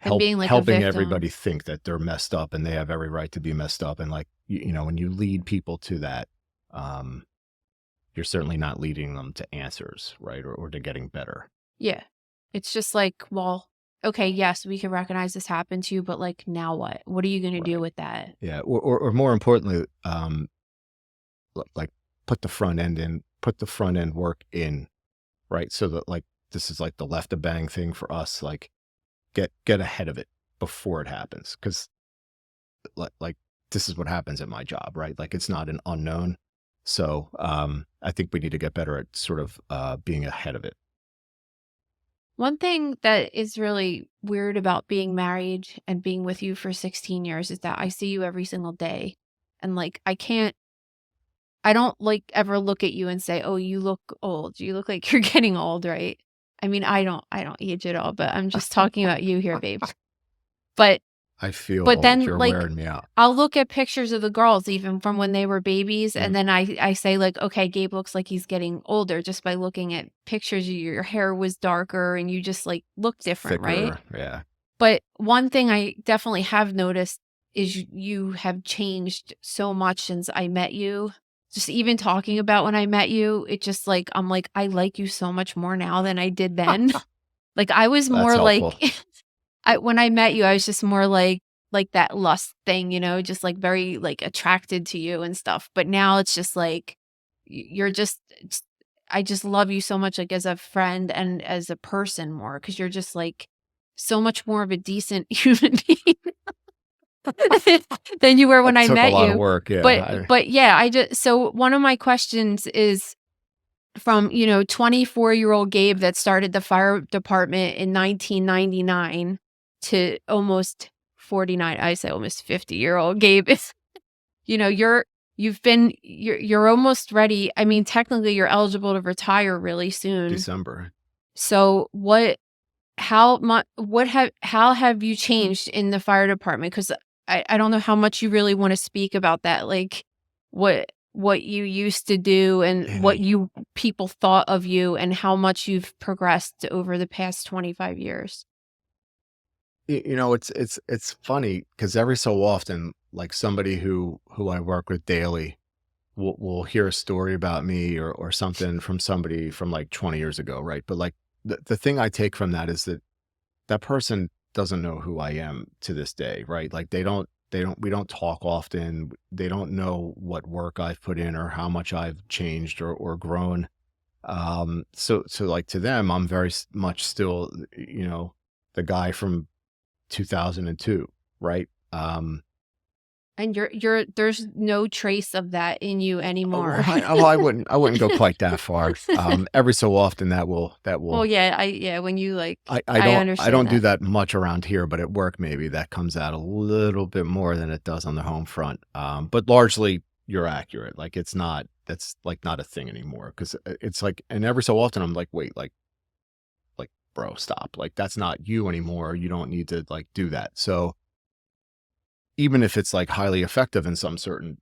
And being like a helping victim. everybody think that they're messed up and they have every right to be messed up. And like you know, when you lead people to that, um you're certainly not leading them to answers, right? Or to getting better. Yeah. It's just like, well, okay, yes, we can recognize this happened to you, but like now what? What are you going to do Right. with that? Yeah. Or more importantly, like put the front end work in, right? So that like this is like the left of bang thing for us, like get ahead of it before it happens. Cause like this is what happens at my job, right? Like it's not an unknown. So I think we need to get better at sort of being ahead of it. One thing that is really weird about being married and being with you for 16 years is that I see you every single day. And like, I don't like ever look at you and say, "Oh, you look old. You look like you're getting old," right? I mean, I don't age at all, but I'm just talking about you here, babe. But I feel but old. then You're like wearing me out. I'll look at pictures of the girls even from when they were babies Mhm. and then I say like, "Okay, Gabe looks like he's getting older just by looking at pictures. Your hair was darker and you just like look different, right?" Thicker. Yeah. But one thing I definitely have noticed is you have changed so much since I met you. just even talking about when I met you, it just like, I'm like, I like you so much more now than I did then. Like I was That's more like, helpful. when I met you, I was just more like that lust thing, just like very like attracted to you and stuff. But now it's just like, you're just, I just love you so much, like as a friend and as a person more, because you're just like so much more of a decent human being than you were when That I took a met lot of you. work. Yeah. But yeah, so one of my questions is from, 24-year-old Gabe that started the fire department in 1999 to almost 49. I say almost 50-year-old Gabe is, you're almost ready. I mean, technically you're eligible to retire really soon. December. So how have you changed in the fire department? Because I don't know how much you really want to speak about that. Like what you used to do and what people thought of you and how much you've progressed over the past 25 years. It's funny because every so often, like somebody who I work with daily will hear a story about me or something from somebody from like 20 years ago, right? But like the thing I take from that is that that person doesn't know who I am to this day, right? Like we don't talk often. They don't know what work I've put in or how much I've changed or grown. So like to them, I'm very much still, the guy from 2002, right? And there's no trace of that in you anymore. I wouldn't go quite that far. Every so often that will, Well, yeah, when you like, I I understand don't do that. that much around here, but at work, maybe that comes out a little bit more than it does on the home front. But largely you're accurate. Like that's like not a thing anymore. Cause it's like, and every so often I'm like, wait, like, bro, stop. Like that's not you anymore. You don't need to like do that. So even if it's like highly effective in some certain,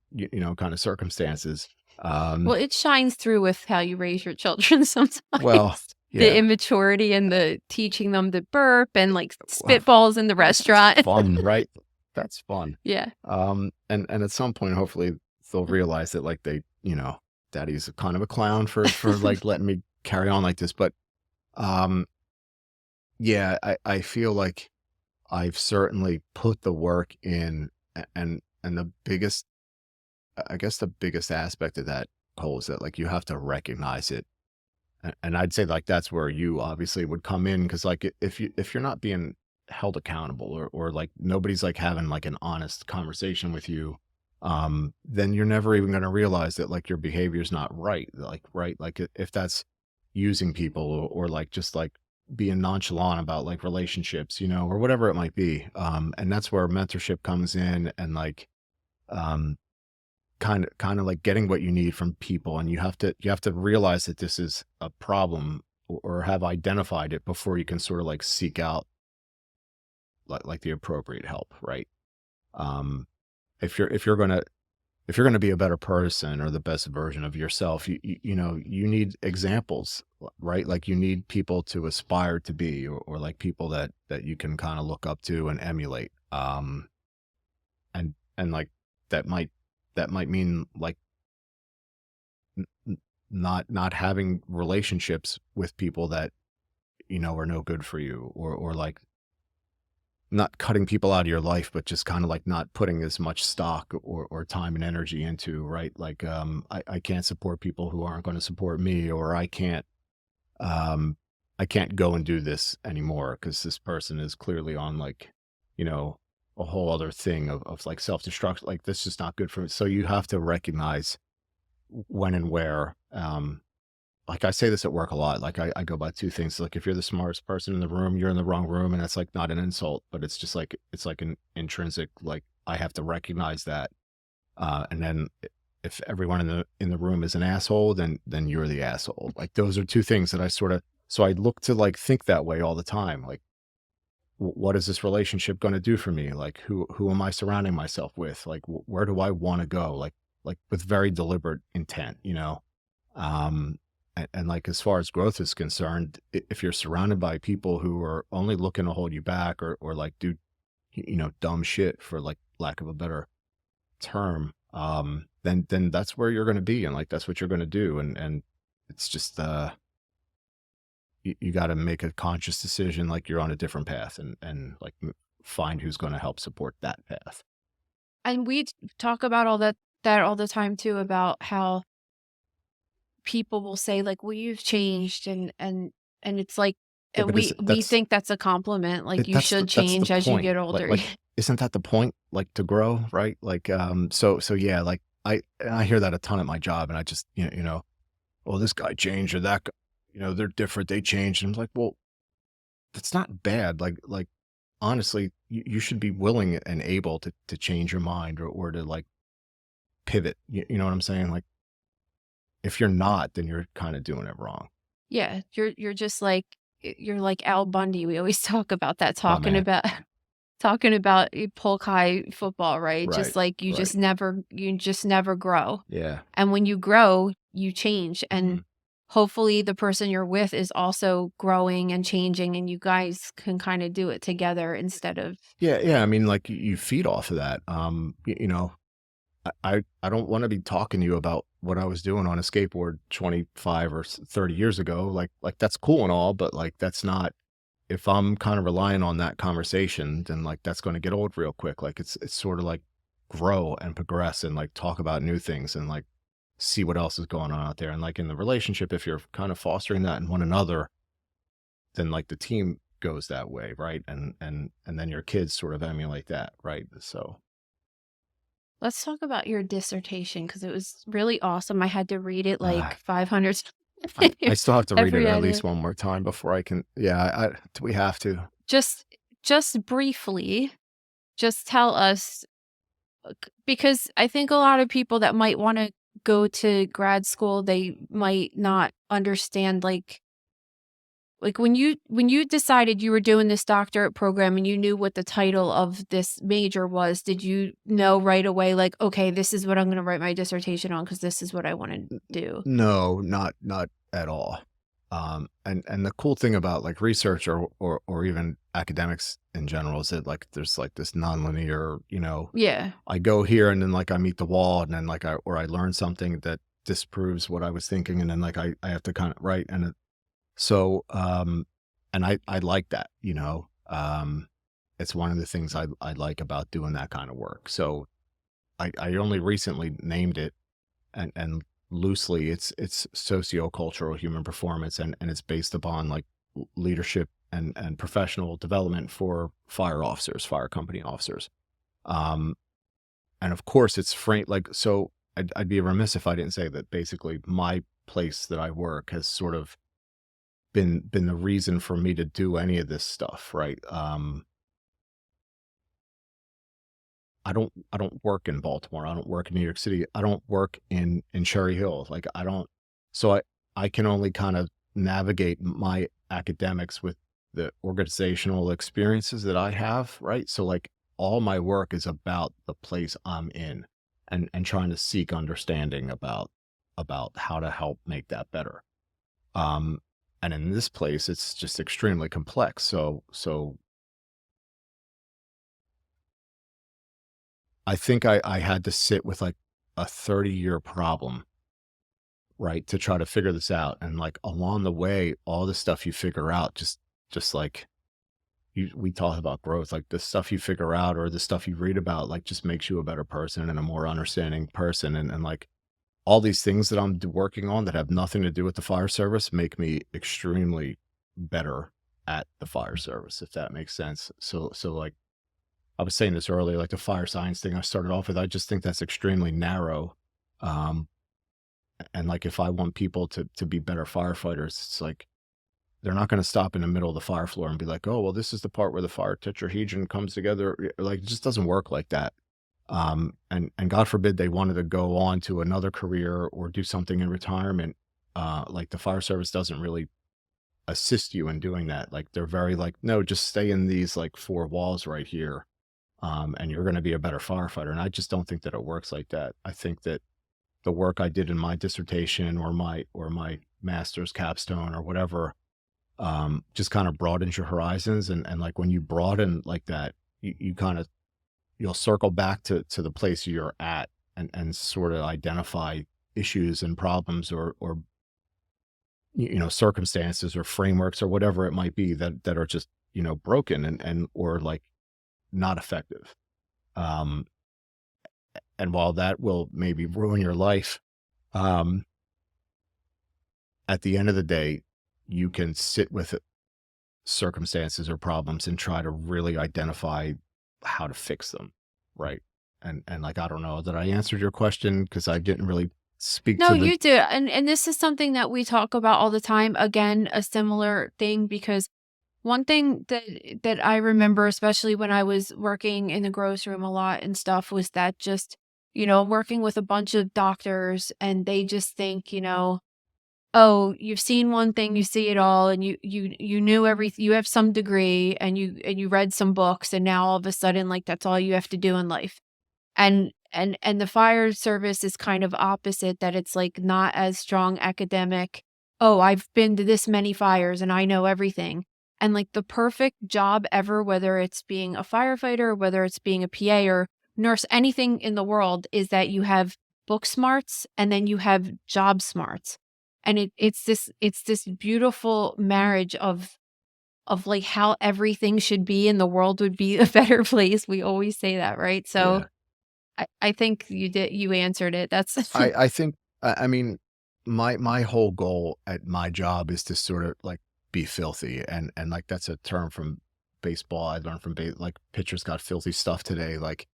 kind of circumstances. Well, it shines through with how you raise your children sometimes. Well, The yeah, immaturity and the teaching them to burp and like well, spitballs in the restaurant. fun, right? That's fun. Yeah. And at some point, hopefully they'll realize that like daddy's kind of a clown for like letting me carry on like this. But, yeah, I feel like I've certainly put the work in and the biggest, I guess the biggest aspect of that whole is that like you have to recognize it. And I'd say like that's where you obviously would come in because like if you're not being held accountable or like nobody's like having like an honest conversation with you, then you're never even going to realize that like your behavior is not right. Like right, like if that's using people or like just like being nonchalant about like relationships, or whatever it might be. And that's where mentorship comes in and like um kind of like getting what you need from people, and you have to realize that this is a problem or have identified it before you can sort of like seek out like the appropriate help, right? um if you're gonna be a better person or the best version of yourself, you need examples, right? Like you need people to aspire to be or like people that you can kind of look up to and emulate. And like that might mean like not having relationships with people that are no good for you, or like not cutting people out of your life, but just kind of like not putting as much stock or time and energy into, right? Like I can't support people who aren't going to support me, or um I can't go and do this anymore because this person is clearly on like you know a whole other thing of like self-destruct. Like this is not good for me. So you have to recognize when and where. Like I say this at work a lot. Like I go by two things. Like if you're the smartest person in the room, you're in the wrong room, and that's like not an insult, but it's just like it's like an intrinsic. Like I have to recognize that, and then if everyone in the room is an asshole, then you're the asshole. Like those are two things that I sort of. So I look to like think that way all the time. Like what is this relationship going to do for me? Like who am I surrounding myself with? Like where do I want to go? Like with very deliberate intent. Um, and like as far as growth is concerned, if you're surrounded by people who are only looking to hold you back or like do dumb shit, for like lack of a better term, then that's where you're going to be, and like that's what you're going to do, and it's just you got to make a conscious decision, like you're on a different path, and like find who's going to help support that path. And we talk about that all the time too, about how people will say like, "Well, you've changed," and it's like, Yeah, but we think that's a compliment, like you should that's the change as you point. get older. Like isn't that the point? Like to grow, right? Like so yeah, like I hear that a ton at my job, and I just well, this guy changed or that guy, they're different, they changed. And I'm like, well, that's not bad. Like honestly, you should be willing and able to change your mind, or to like pivot. You know what I'm saying? Like if you're not, then you're kind of doing it wrong. Yeah, you're just like you're like Al Bundy. We always talk about that, Oh man. talking about polk high football, right? Right. Just like Right. you just never grow. Yeah. And when you grow, you change, and Mhm. hopefully the person you're with is also growing and changing, and you guys can kind of do it together instead of Yeah, yeah. I mean, like you feed off of that. I don't want to be talking to you about what I was doing on a skateboard 25 or 30 years ago. Like that's cool and all, but like that's not, if I'm kind of relying on that conversation, then like that's going to get old real quick. Like it's sort of like grow and progress and like talk about new things and like see what else is going on out there. And like in the relationship, if you're kind of fostering that in one another, then like the team goes that way, right? And then your kids sort of emulate that, right? So let's talk about your dissertation because it was really awesome. I had to read it uh, like 500 I still have to read it every at edit. least one more time before I can. Yeah, do we have to? Just just briefly, just tell us because I think a lot of people that might want to go to grad school, they might not understand like when you decided you were doing this doctorate program and you knew what the title of this major was, did you know right away like, okay, this is what I'm going to write my dissertation on because this is what I want to do? No, not at all. And the cool thing about like research or even academics in general is that like there's like this nonlinear, Yeah. I go here and then like I meet the wall and then like I learn something that disproves what I was thinking, and then like I have to kind of right. So and I like that, it's one of the things I like about doing that kind of work. So I only recently named it, and loosely it's sociocultural human performance, and it's based upon like leadership and professional development for fire officers, fire company officers. Um, and of course it's framed like, so I'd be remiss if I didn't say that basically my place that I work has sort of been the reason for me to do any of this stuff, right? I don't work in Baltimore. I don't work in New York City. I don't work in Cherry Hill. Like I don't, so I can only kind of navigate my academics with the organizational experiences that I have, right? So like all my work is about the place I'm in, and trying to seek understanding about how to help make that better. Um and in this place it's just extremely complex. So I think I had to sit with like a 30-year problem, right, to try to figure this out. And like along the way, all the stuff you figure out, just like we talk about growth, like the stuff you figure out or the stuff you read about, like just makes you a better person and a more understanding person. And like all these things that I'm working on that have nothing to do with the fire service make me extremely better at the fire service, if that makes sense. So like I was saying this earlier, like the fire science thing I started off with, I just think that's extremely narrow. Um, and like if I want people to be better firefighters, it's like they're not going to stop in the middle of the fire floor and be like, oh, well, this is the part where the fire tetrahedron comes together. Like it just doesn't work like that. And God forbid they wanted to go on to another career or do something in retirement. Like the fire service doesn't really assist you in doing that. Like they're very like, no, just stay in these like four walls right here. And you're going to be a better firefighter. And I just don't think that it works like that. I think that the work I did in my dissertation or my master's capstone or whatever, just kind of broadens your horizons. And like when you broaden like that, you kind of, you'll circle back to the place you're at and sort of identify issues and problems or circumstances or frameworks or whatever it might be that are just broken and or like not effective. Um, and while that will maybe ruin your life, um, at the end of the day, you can sit with circumstances or problems and try to really identify how to fix them, right? And like, I don't know that I answered your question because I didn't really speak No, to the you do. And this is something that we talk about all the time. Again, a similar thing, because one thing that I remember, especially when I was working in the gross room a lot and stuff, was that just, working with a bunch of doctors, and they just think, oh, you've seen one thing, you see it all, and you knew everything, you have some degree, and you read some books, and now all of a sudden, like, that's all you have to do in life. And the fire service is kind of opposite, that it's like not as strong academic. Oh, I've been to this many fires and I know everything. And like the perfect job ever, whether it's being a firefighter, whether it's being a PA or nurse, anything in the world, is that you have book smarts and then you have job smarts. And it's this beautiful marriage of like how everything should be and the world would be a better place. We always say that, right? So yeah. I think you answered it. That's I think I mean my whole goal at my job is to sort of like be filthy, and like that's a term from baseball. I learned from like pitchers got filthy stuff today. Like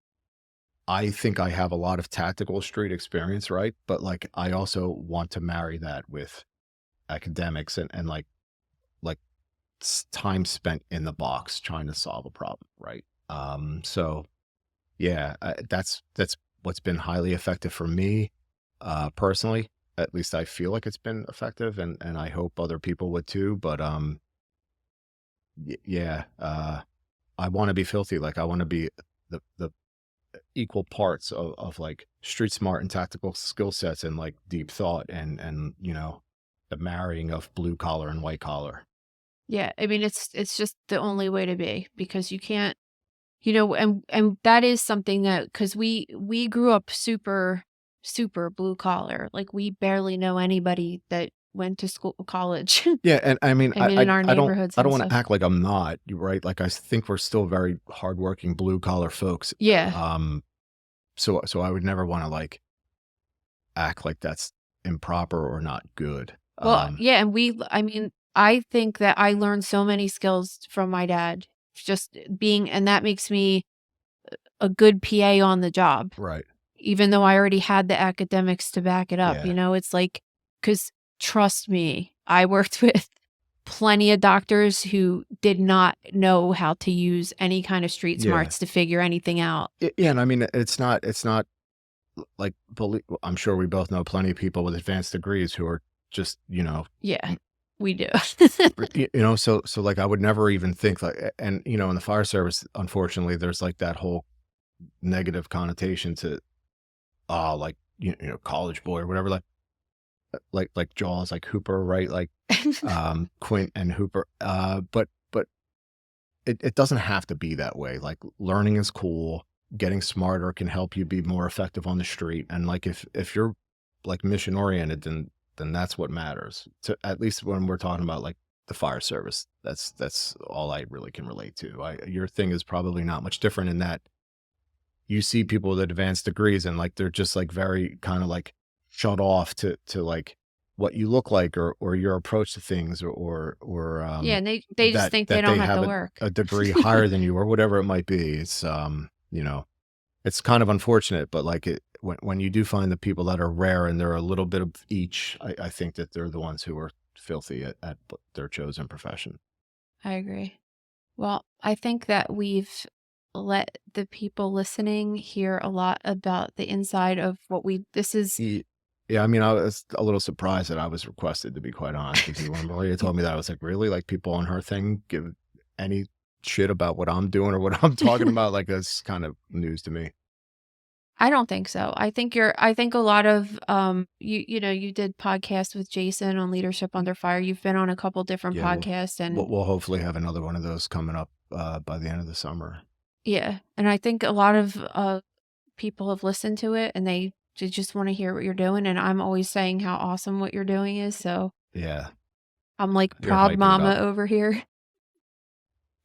I think I have a lot of tactical street experience, right? But like I also want to marry that with academics and like time spent in the box trying to solve a problem, right? So yeah, that's what's been highly effective for me, personally. At least I feel like it's been effective, and I hope other people would too. But yeah, I want to be filthy. Like I want to be the equal parts of like street smart and tactical skill sets and like deep thought and the marrying of blue collar and white collar. yeah, I mean, it's just the only way to be, because you can't, and that is something that, because we grew up super, super blue collar. Like, we barely know anybody that went to school, college. Yeah, and I mean, I mean, in our neighborhoods I don't and want to stuff. act like I'm not, right? Like I think we're still very hardworking blue collar folks. Yeah. So I would never want to like act like that's improper or not good. Well, yeah, and I mean, I think that I learned so many skills from my dad, just being, and that makes me a good PA on the job, Right. even though I already had the academics to back it up. Yeah. It's like, because trust me, I worked with plenty of doctors who did not know how to use any kind of street Yeah. smarts to figure anything out. Yeah, and I mean, it's not like I'm sure we both know plenty of people with advanced degrees who are just Yeah, we do. so like I would never even think like, and in the fire service, unfortunately, there's like that whole negative connotation to like college boy or whatever, like Jaws, like Hooper, right? Like Quint and Hooper. But it doesn't have to be that way. Like learning is cool. Getting smarter can help you be more effective on the street. And like if you're like mission oriented, then that's what matters. To at least when we're talking about like the fire service, that's all I really can relate to. Your thing is probably not much different in that you see people with advanced degrees and like they're just like very kind of like shut off to like what you look like or your approach to things or Yeah, and they just think they that don't they have have to work. a degree higher than you or whatever it might be. It's it's kind of unfortunate, but like when you do find the people that are rare and they're a little bit of each, I think that they're the ones who are filthy at their chosen profession. I agree. Well, I think that we've let the people listening hear a lot about the inside of what this is. Yeah, I mean, I was a little surprised that I was requested, to be quite honest with you. When Maria told me that, I was like, really? Like people on her thing give any shit about what I'm doing or what I'm talking about? Like that's kind of news to me. I don't think so. I think a lot of, you did podcasts with Jason on Leadership Under Fire. You've been on a couple different Yeah, podcasts, and we'll hopefully have another one of those coming up by the end of the summer. yeah. And I think a lot of people have listened to it and they just want to hear what you're doing. And I'm always saying how awesome what you're doing is. So Yeah. I'm like You're proud hyping it mama up. over here.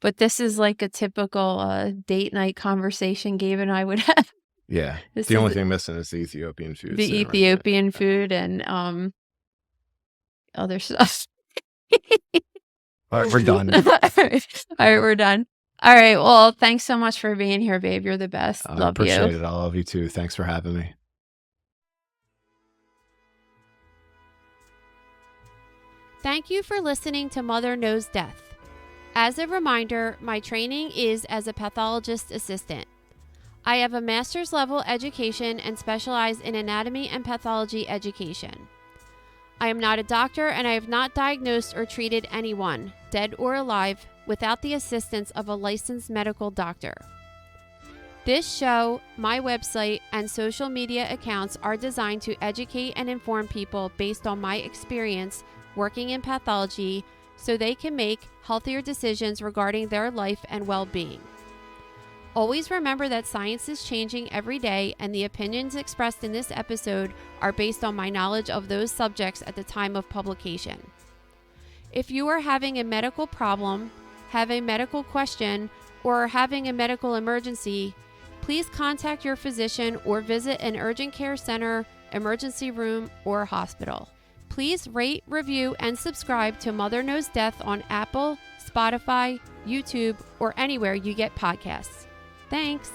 But this is like a typical date night conversation Gabe and I would have. Yeah. This The is only thing missing is the Ethiopian food. the sitting right there. Ethiopian food and other stuff. All right, we're done. All right, we're done. All right. Well, thanks so much for being here, babe. You're the best. I Love appreciate you. it. I love you too. Thanks for having me. Thank you for listening to Mother Knows Death. As a reminder, my training is as a pathologist assistant. I have a master's level education and specialize in anatomy and pathology education. I am not a doctor and I have not diagnosed or treated anyone, dead or alive, without the assistance of a licensed medical doctor. This show, my website, and social media accounts are designed to educate and inform people based on my experience working in pathology so they can make healthier decisions regarding their life and well-being. Always remember that science is changing every day and the opinions expressed in this episode are based on my knowledge of those subjects at the time of publication. If you are having a medical problem, have a medical question, or are having a medical emergency, please contact your physician or visit an urgent care center, emergency room, or hospital. Please rate, review, and subscribe to Mother Knows Death on Apple, Spotify, YouTube, or anywhere you get podcasts. Thanks.